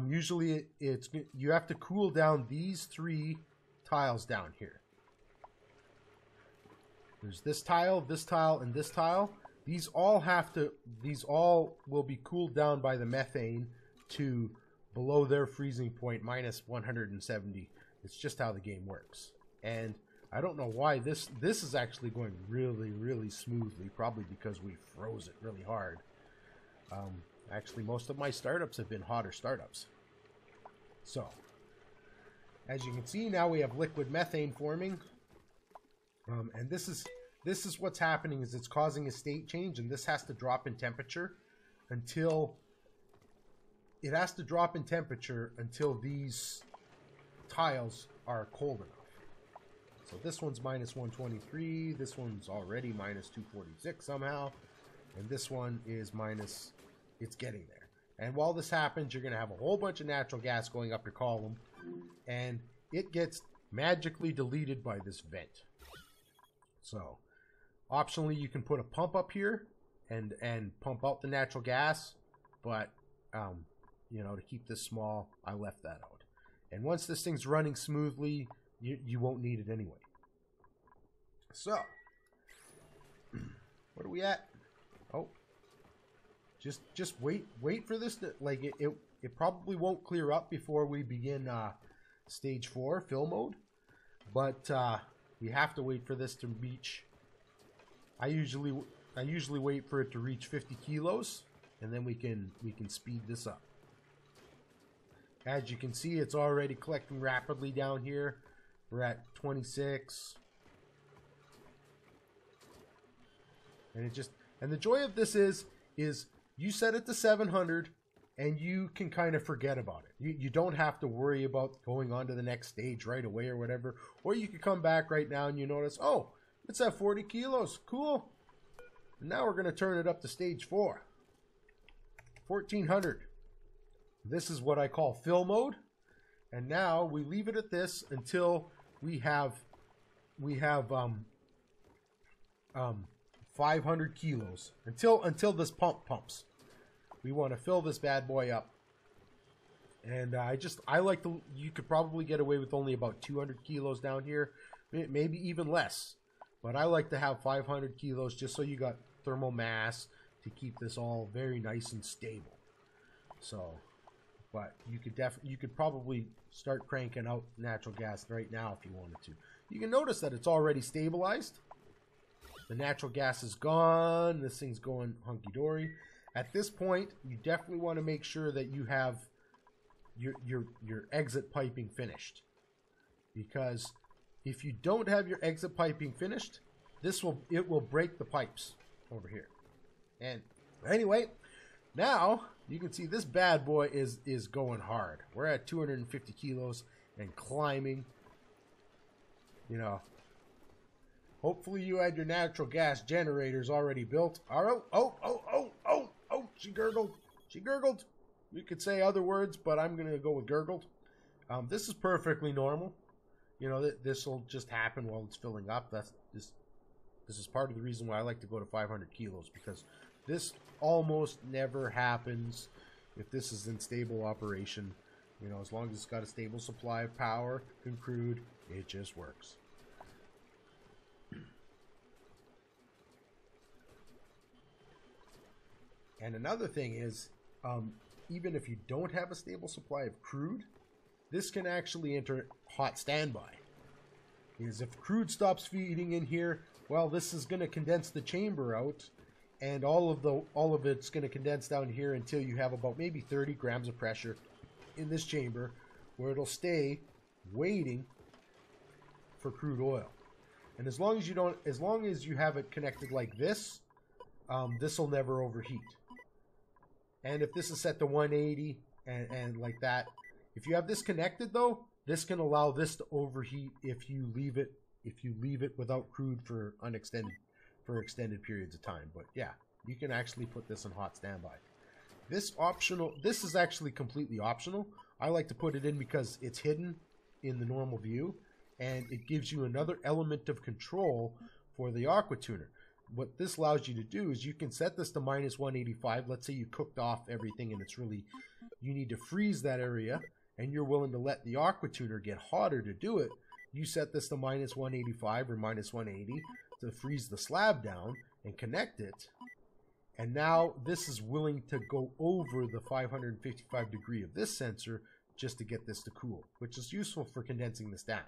Speaker 1: Usually you have to cool down these 3 tiles down here. There's this tile, and this tile. These all will be cooled down by the methane to below their freezing point, minus 170. It's just how the game works. And I don't know why this is actually going really, really smoothly, probably because we froze it really hard. Actually, most of my startups have been hotter startups. So, as you can see, now we have liquid methane forming. And this is what's happening, is it's causing a state change, and this has to drop in temperature until these tiles are cold enough. So this one's minus 123, this one's already minus 246 somehow, and this one is minus, it's getting there. And while this happens, you're going to have a whole bunch of natural gas going up your column, and it gets magically deleted by this vent. So, optionally, you can put a pump up here and pump out the natural gas, but, you know, to keep this small, I left that out. And once this thing's running smoothly, you won't need it anyway. So, what are we at? Oh, just wait for this to, like, it probably won't clear up before we begin stage 4 fill mode, but we have to wait for this to reach. I usually wait for it to reach 50 kilos, and then we can speed this up. As you can see, it's already collecting rapidly down here. We're at 26. And the joy of this is you set it to 700 and you can kind of forget about it. You don't have to worry about going on to the next stage right away or whatever. Or you could come back right now and you notice, oh, it's at 40 kilos. Cool. And now we're going to turn it up to stage 4. 1400. This is what I call fill mode. And now we leave it at this until we have 500 kilos. Until this pump pumps. We want to fill this bad boy up. And I like to, you could probably get away with only about 200 kilos down here. Maybe even less. But I like to have 500 kilos just so you got thermal mass to keep this all very nice and stable. So, but you could probably start cranking out natural gas right now if you wanted to. You can notice that it's already stabilized. The natural gas is gone. This thing's going hunky-dory. At this point, you definitely want to make sure that you have your exit piping finished. Because if you don't have your exit piping finished, it will break the pipes over here. And anyway, now you can see this bad boy is going hard. We're at 250 kilos and climbing. You know, hopefully you had your natural gas generators already built. Oh, she gurgled. She gurgled. You could say other words, but I'm going to go with gurgled. This is perfectly normal. You know, this will just happen while it's filling up. This is part of the reason why I like to go to 500 kilos, because this almost never happens if this is in stable operation. You know, as long as it's got a stable supply of power and crude, it just works. And another thing is, even if you don't have a stable supply of crude, this can actually enter hot standby. Because if crude stops feeding in here, well, this is going to condense the chamber out, and all of it's going to condense down here until you have about maybe 30 grams of pressure in this chamber, where it'll stay waiting for crude oil. And as long as you have it connected like this, this will never overheat. And if this is set to 180 and like that, if you have this connected though, this can allow this to overheat if you leave it without crude for extended periods of time. But yeah, you can actually put this in hot standby. This is actually completely optional. I like to put it in because it's hidden in the normal view, and it gives you another element of control for the aqua tuner. What this allows you to do is you can set this to minus 185. Let's say you cooked off everything and you need to freeze that area, and you're willing to let the aqua tuner get hotter to do it. You set this to minus 185 or minus 180 to freeze the slab down and connect it. And now this is willing to go over the 555 degree of this sensor just to get this to cool, which is useful for condensing this down.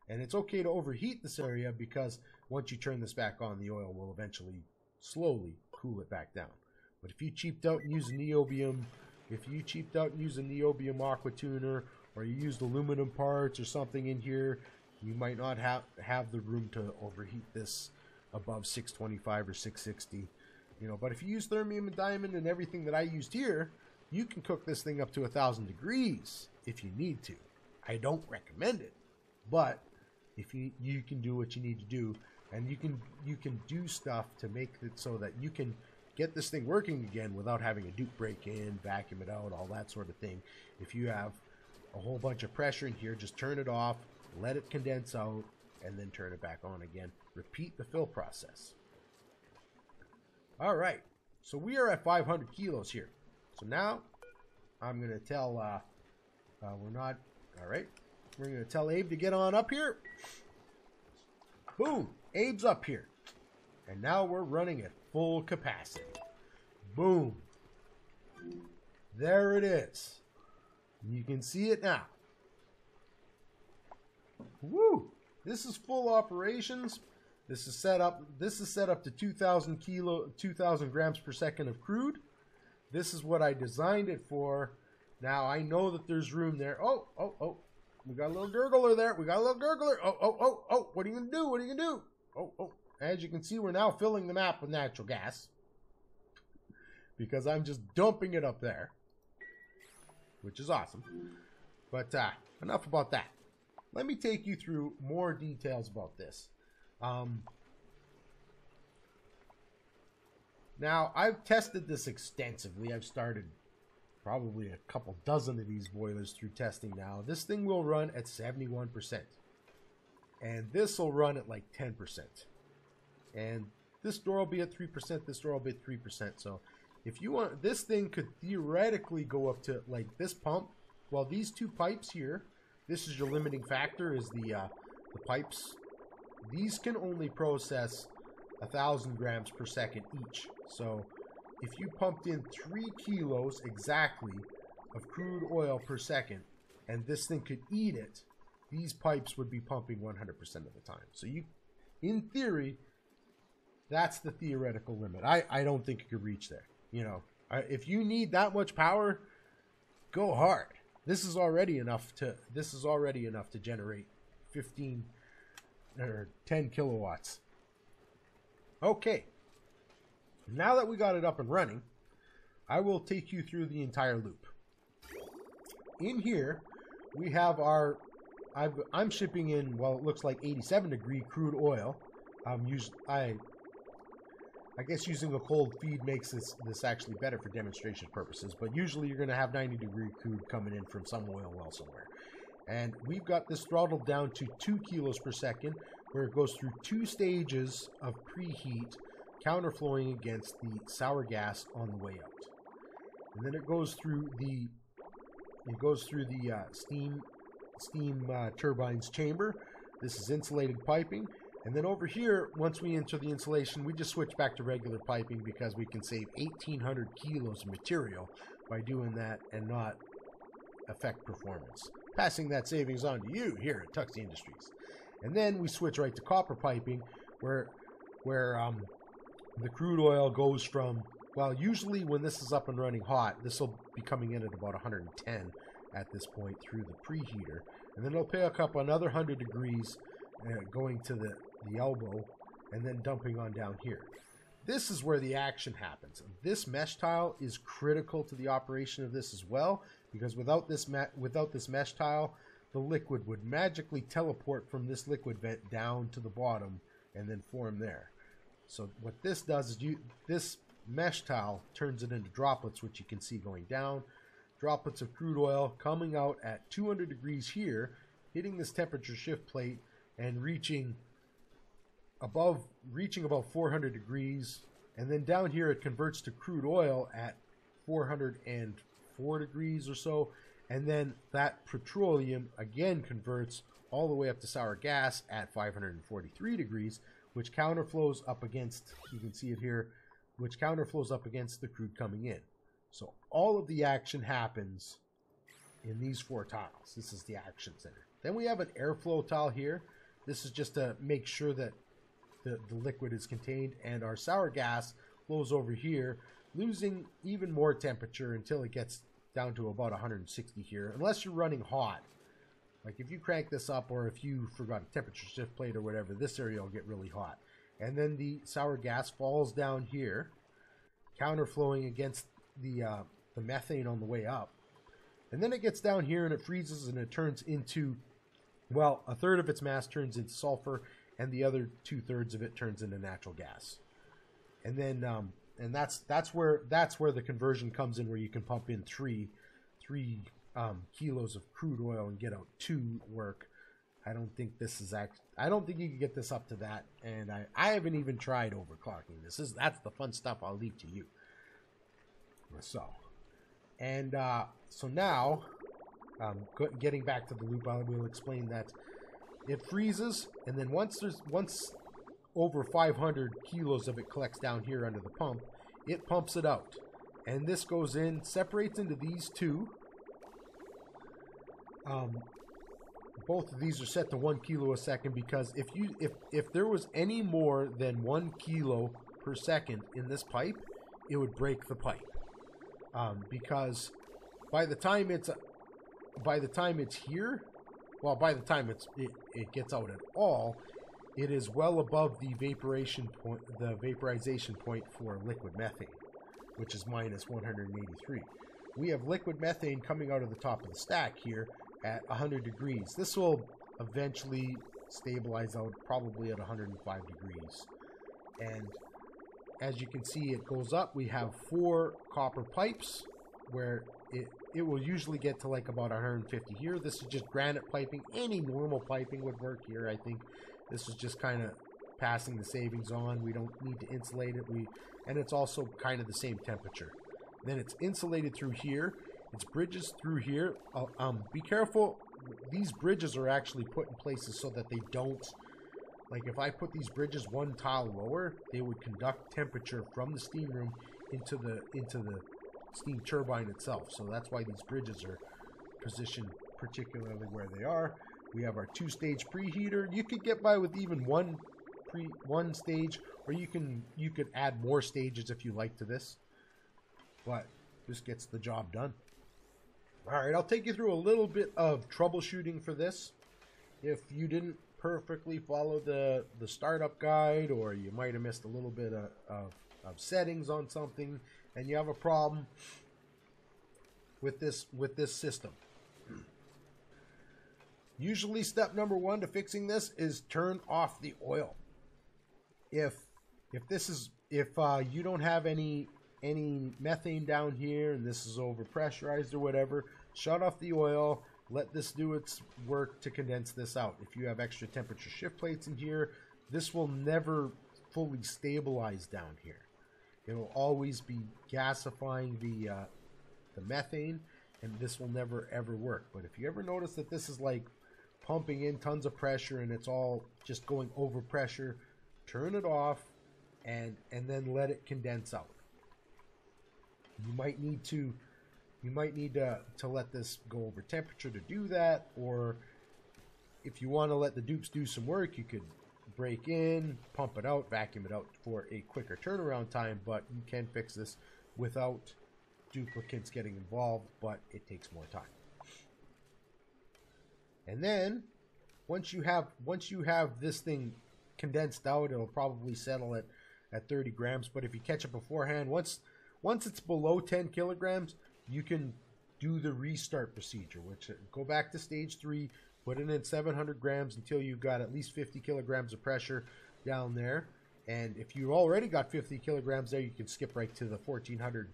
Speaker 1: And it's okay to overheat this area because once you turn this back on, the oil will eventually slowly cool it back down. But if you cheaped out and used a niobium, aqua tuner, or you used aluminum parts or something in here, you might not have the room to overheat this above 625 or 660. You know, but if you use thermium and diamond and everything that I used here, you can cook this thing up to 1,000 degrees if you need to. I don't recommend it, but if you can do what you need to do, and you can do stuff to make it so that you can get this thing working again without having a dupe break in, vacuum it out, all that sort of thing. If you have a whole bunch of pressure in here, just turn it off, let it condense out, and then turn it back on again. Repeat the fill process. All right, so we are at 500 kilos here. So now I'm going to tell, we're going to tell Abe to get on up here. Boom, Abe's up here. And now we're running at full capacity. Boom. There it is. You can see it now. Woo! This is full operations. This is set up to 2,000 grams per second of crude. This is what I designed it for. Now I know that there's room there. Oh. We got a little gurgler there. Oh. What are you going to do? Oh. As you can see, we're now filling the map with natural gas. Because I'm just dumping it up there. Which is awesome. But enough about that. Let me take you through more details about this. Now, I've tested this extensively. I've started probably a couple dozen of these boilers through testing now. This thing will run at 71%. And this will run at like 10%. And this door will be at 3%, this door will be at 3%. So if you want, this thing could theoretically go up to like this pump. Well, these two pipes here, this is your limiting factor, is the pipes. These can only process 1,000 grams per second each. So if you pumped in 3 kilos exactly of crude oil per second, and this thing could eat it, these pipes would be pumping 100% of the time. So you, in theory, that's the theoretical limit. I don't think you could reach there. You know, if you need that much power, go hard. This is already enough to generate 15 or 10 kilowatts. Okay. Now that we got it up and running, I will take you through the entire loop. In here, we have our, I'm shipping in, well, it looks like 87 degree crude oil. I guess using a cold feed makes this actually better for demonstration purposes, but usually you're going to have 90 degree crude coming in from some oil well somewhere. And we've got this throttled down to 2 kilos per second, where it goes through 2 stages of preheat, counterflowing against the sour gas on the way out. And then it goes through the steam turbines chamber. This is insulated piping. And then over here, once we enter the insulation, we just switch back to regular piping because we can save 1,800 kilos of material by doing that and not affect performance. Passing that savings on to you here at Tuxie Industries. And then we switch right to copper piping, where the crude oil goes from, well, usually when this is up and running hot, this will be coming in at about 110 at this point through the preheater. And then it'll pick up another 100 degrees going to the elbow, and then dumping on down here. This is where the action happens. This mesh tile is critical to the operation of this as well, because without this mesh tile, the liquid would magically teleport from this liquid vent down to the bottom and then form there. So what this does is this mesh tile turns it into droplets, which you can see going down. Droplets of crude oil coming out at 200 degrees here, hitting this temperature shift plate and reaching about 400 degrees, and then down here it converts to crude oil at 404 degrees or so, and then that petroleum again converts all the way up to sour gas at 543 degrees, which counterflows up against, you can see it here, which counterflows up against the crude coming in. So all of the action happens in these 4 tiles. This is the action center. Then we have an airflow tile here. This is just to make sure that the liquid is contained, and our sour gas flows over here, losing even more temperature until it gets down to about 160 here, unless you're running hot. Like if you crank this up, or if you forgot a temperature shift plate or whatever, this area will get really hot. And then the sour gas falls down here, counterflowing against the methane on the way up. And then it gets down here and it freezes, and it turns into, well, a third of its mass turns into sulfur, and the other 2/3 of it turns into natural gas. And then and that's where the conversion comes in, where you can pump in three kilos of crude oil and get out 2 work. I don't think you can get this up to that, and I haven't even tried overclocking this. That's the fun stuff I'll leave to you. So now getting back to the loop, I will explain that it freezes, and then once over 500 kilos of it collects down here under the pump, it pumps it out, and this goes in, separates into these 2. Both of these are set to 1 kilo a second, because if there was any more than 1 kilo per second in this pipe, it would break the pipe. Because by the time it's here, well, by the time it gets out at all, it is well above the vaporization point for liquid methane, which is minus 183. We have liquid methane coming out of the top of the stack here at 100 degrees. This will eventually stabilize out probably at 105 degrees. And as you can see, it goes up. We have 4 copper pipes where it will usually get to like about 150 here. This is just granite piping. Any normal piping would work here, I think. This is just kind of passing the savings on. We don't need to insulate it. And it's also kind of the same temperature. Then it's insulated through here. It's bridges through here. Be careful. These bridges are actually put in places so that they don't, like if I put these bridges 1 tile lower, they would conduct temperature from the steam room into the steam turbine itself. So that's why these bridges are positioned particularly where they are. We have our 2-stage preheater. You could get by with even one stage, or you could add more stages if you like to this. But this gets the job done. All right, I'll take you through a little bit of troubleshooting for this. If you didn't perfectly follow the startup guide, or you might have missed a little bit of settings on something, and you have a problem with this system. Usually step number 1 to fixing this is turn off the oil. If you don't have any methane down here and this is overpressurized or whatever, shut off the oil, let this do its work to condense this out. If you have extra temperature shift plates in here, this will never fully stabilize down here. It will always be gasifying the methane, and this will never ever work. But if you ever notice that this is like pumping in tons of pressure and it's all just going over pressure, turn it off and then let it condense out. You might need to let this go over temperature to do that, or if you want to let the dupes do some work, you could break in, pump it out, vacuum it out for a quicker turnaround time. But you can fix this without duplicates getting involved, but it takes more time. And then once you have this thing condensed out, it'll probably settle at 30 grams. But if you catch it beforehand, once it's below 10 kilograms, you can do the restart procedure, which go back to stage 3, put it in 700 grams until you've got at least 50 kilograms of pressure down there. And if you already got 50 kilograms there, you can skip right to the 1400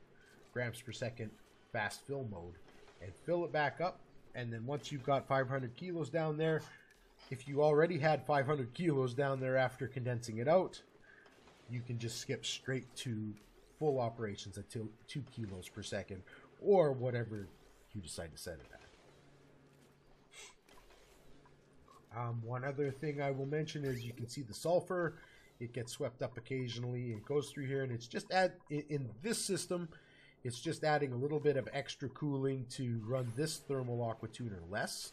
Speaker 1: grams per second fast fill mode and fill it back up. And then once you've got 500 kilos down there, if you already had 500 kilos down there after condensing it out, you can just skip straight to full operations at 2 kilos per second, or whatever you decide to set it at. One other thing I will mention is you can see the sulfur. It gets swept up occasionally. It goes through here, and it's just in this system, it's just adding a little bit of extra cooling to run this thermal aqua tuner less.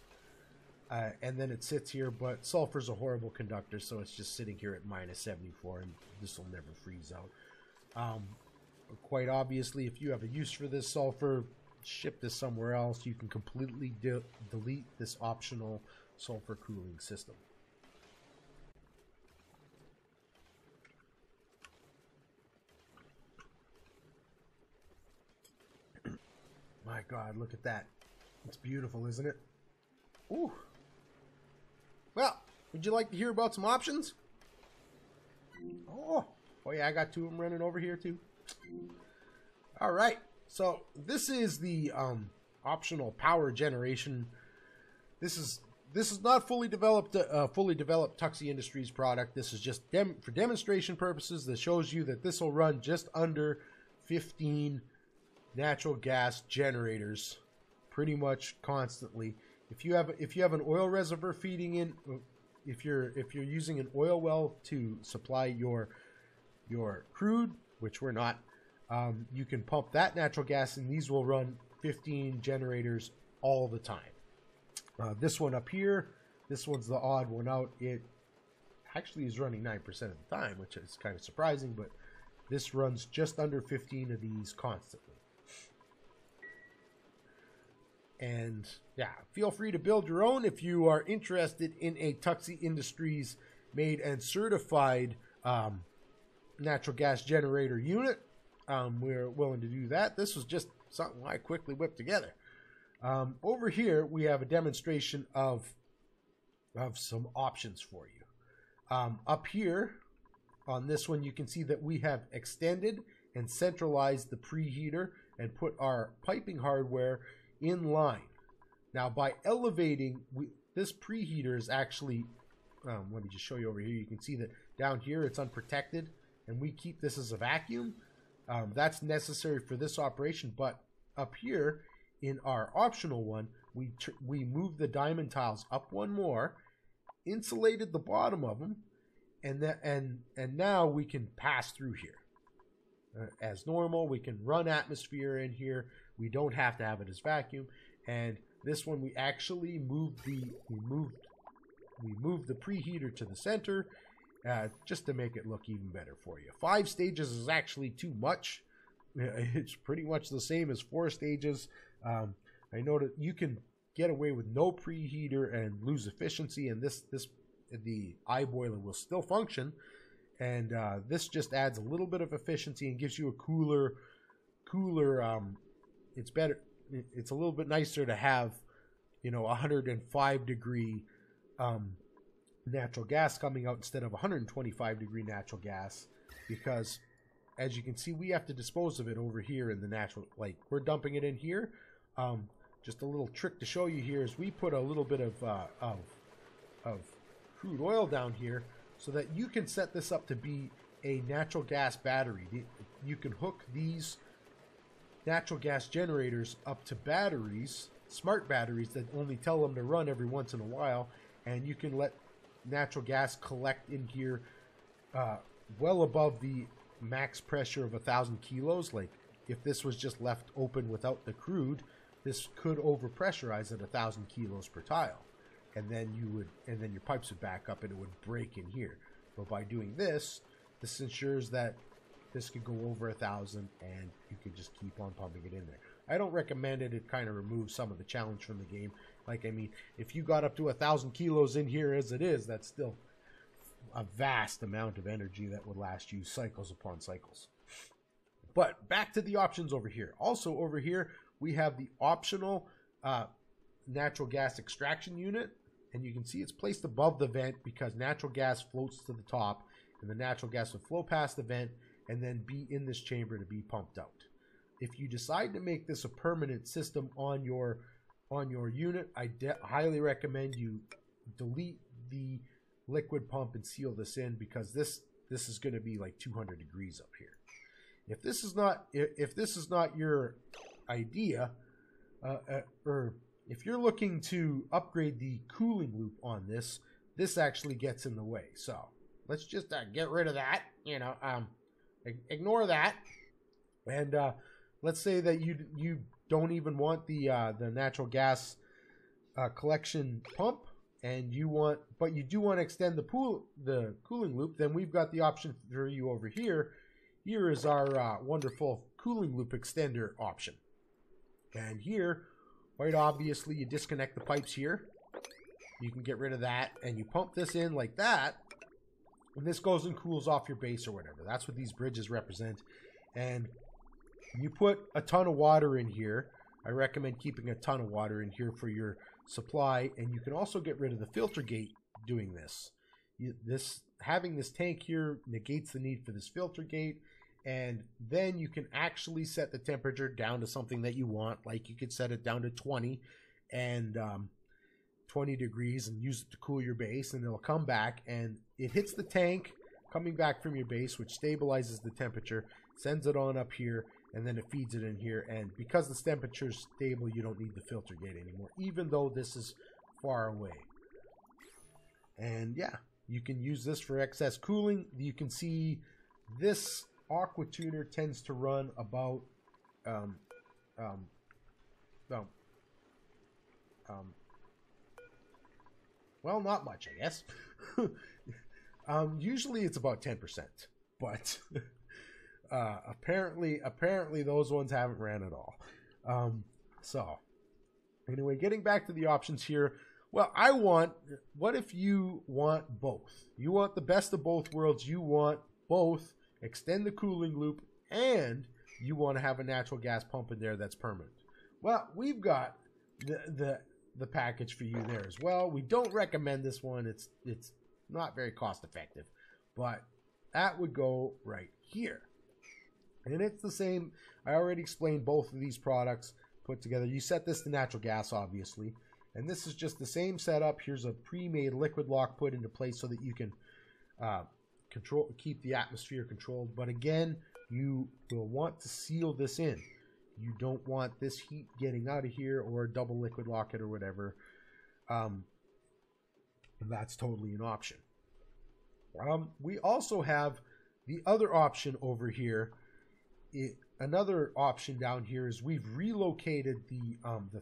Speaker 1: And then it sits here, but sulfur's a horrible conductor, so it's just sitting here at minus 74, and this will never freeze out. Quite obviously, if you have a use for this sulfur, ship this somewhere else. You can completely delete this optional sulfur cooling system. My God, look at that. It's beautiful, isn't it? Ooh. Well, would you like to hear about some options? Oh yeah, I got 2 of them running over here too. All right, so this is the optional power generation. This is not fully developed Tuxie Industries product. This is just for demonstration purposes. That shows you that this will run just under 15 natural gas generators, pretty much constantly. If you have an oil reservoir feeding in, if you're using an oil well to supply your crude, which we're not, you can pump that natural gas, and these will run 15 generators all the time. This one up here, this one's the odd one out. It actually is running 9% of the time, which is kind of surprising, but this runs just under 15 of these constantly. And yeah, feel free to build your own if you are interested in a Tuxie Industries made and certified natural gas generator unit. We're willing to do that. This was just something I quickly whipped together. Over here, we have a demonstration of some options for you. Up here on this one, you can see that we have extended and centralized the preheater and put our piping hardware in line. Now, by elevating, this preheater is actually, let me just show you over here. You can see that down here it's unprotected, and we keep this as a vacuum. That's necessary for this operation, but up here in our optional one, we moved the diamond tiles up one more, insulated the bottom of them, and now we can pass through here. As normal, we can run atmosphere in here. We don't have to have it as vacuum. And this one, we actually moved the preheater to the center, just to make it look even better for you. 5 stages is actually too much. It's pretty much the same as 4 stages. I know that you can get away with no preheater and lose efficiency, and the iBoiler will still function. And this just adds a little bit of efficiency and gives you a cooler. It's better. It's a little bit nicer to have, 105 degree natural gas coming out instead of 125 degree natural gas, because as you can see, we have to dispose of it over here in the natural. Like, we're dumping it in here. Just a little trick to show you here is we put a little bit of crude oil down here so that you can set this up to be a natural gas battery. You can hook these natural gas generators up to batteries, smart batteries that only tell them to run every once in a while, and you can let natural gas collect in here well above the max pressure of 1,000 kilos. Like, if this was just left open without the crude, this could overpressurize at 1,000 kilos per tile, and then your pipes would back up and it would break in here. But by doing this ensures that this could go over 1,000 and you could just keep on pumping it in there. I don't recommend it. It kind of removes some of the challenge from the game. Like, I mean, if you got up to 1,000 kilos in here as it is, that's still a vast amount of energy that would last you cycles upon cycles. But back to the options over here. Also over here, we have the optional natural gas extraction unit. And you can see it's placed above the vent because natural gas floats to the top. And the natural gas will flow past the vent and then be in this chamber to be pumped out. If you decide to make this a permanent system on your unit, I highly recommend you delete the liquid pump and seal this in, because this is going to be like 200 degrees up here. If this is not your idea, or if you're looking to upgrade the cooling loop on this, this actually gets in the way. So let's just get rid of that. You know, ignore that, and let's say that you don't even want the natural gas collection pump, and but you do want to extend the cooling loop. Then we've got the option for you over here. Here is our wonderful cooling loop extender option, and here, quite obviously, you disconnect the pipes here. You can get rid of that, and you pump this in like that, and this goes and cools off your base or whatever. That's what these bridges represent. And you put a ton of water in here. I recommend keeping a ton of water in here for your supply, and you can also get rid of the filter gate doing this. Having this tank here negates the need for this filter gate, and then you can actually set the temperature down to something that you want. Like, you could set it down to 20 and 20 degrees and use it to cool your base, and it'll come back and it hits the tank coming back from your base, which stabilizes the temperature, sends it on up here, and then it feeds it in here. And because the temperature is stable, you don't need the filter gate anymore, even though this is far away. And yeah, you can use this for excess cooling. You can see this aqua tuner tends to run about well, not much, I guess. Usually it's about 10%, but apparently those ones haven't ran at all. So anyway, getting back to the options here. Well, what if you want both? You want the best of both worlds. You want both extend the cooling loop, and you want to have a natural gas pump in there that's permanent. Well, we've got the package for you there as well. We don't recommend this one. It's not very cost effective, but that would go right here. And it's the same. I already explained both of these products put together. You set this to natural gas, obviously, and this is just the same setup. Here's a pre-made liquid lock put into place so that you can keep the atmosphere controlled. But again, you will want to seal this in. You don't want this heat getting out of here, or double liquid lock it or whatever. That's totally an option. We also have the other option over here. Another option down here is we've relocated the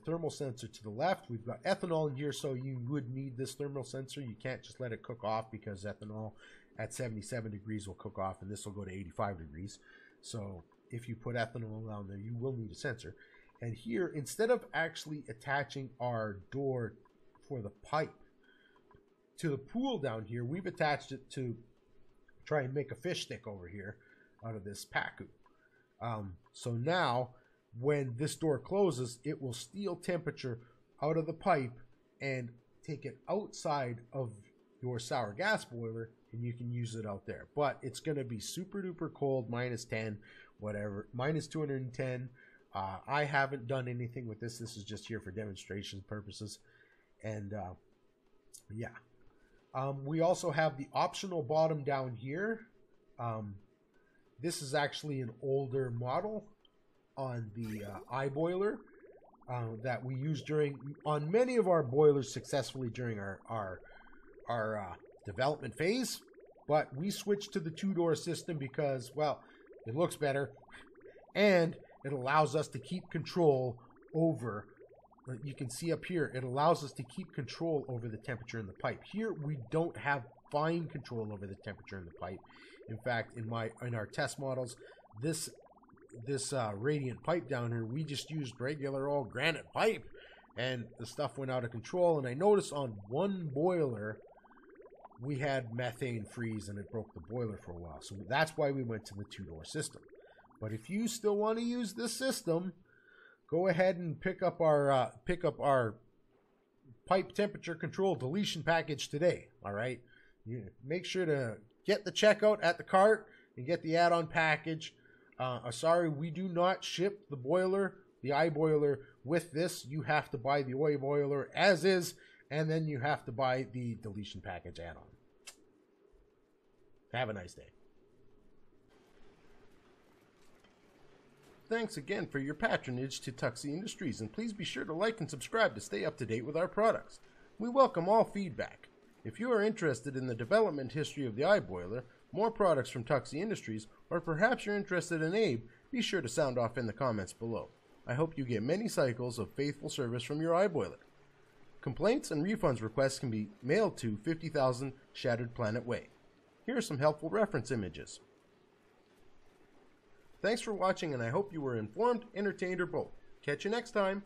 Speaker 1: thermal sensor to the left. We've got ethanol in here, so you would need this thermal sensor. You can't just let it cook off, because ethanol at 77 degrees will cook off, and this will go to 85 degrees. So if you put ethanol down there, you will need a sensor. And here, instead of actually attaching our door for the pipe to the pool down here, we've attached it to try and make a fish stick over here out of this pacu. So now, when this door closes, it will steal temperature out of the pipe and take it outside of your sour gas boiler, and you can use it out there. But it's going to be super duper cold, -10, whatever, -210. I haven't done anything with this. This is just here for demonstration purposes. And yeah. We also have the optional bottom down here. This is actually an older model on the iBoiler that we used on many of our boilers successfully during our development phase. But we switched to the two-door system because, well, it looks better, and it allows us to keep control over, you can see up here, it allows us to keep control over the temperature in the pipe. Here, we don't have fine control over the temperature in the pipe. In fact, in our test models, this radiant pipe down here, we just used regular old granite pipe, and the stuff went out of control. And I noticed on one boiler, we had methane freeze and it broke the boiler for a while. So that's why we went to the 2-door system. But if you still want to use this system, go ahead and pick up our pipe temperature control deletion package today. All right, you make sure to get the checkout at the cart and get the add-on package. Sorry, we do not ship the boiler, the iBoiler, with this. You have to buy the iBoiler as is, and then you have to buy the deletion package add-on. Have a nice day. Thanks again for your patronage to Tuxie Industries, and please be sure to like and subscribe to stay up to date with our products. We welcome all feedback. If you are interested in the development history of the iBoiler, more products from Tuxie Industries, or perhaps you're interested in Abe, be sure to sound off in the comments below. I hope you get many cycles of faithful service from your iBoiler. Complaints and refunds requests can be mailed to 50,000 Shattered Planet Way. Here are some helpful reference images. Thanks for watching, and I hope you were informed, entertained, or both. Catch you next time.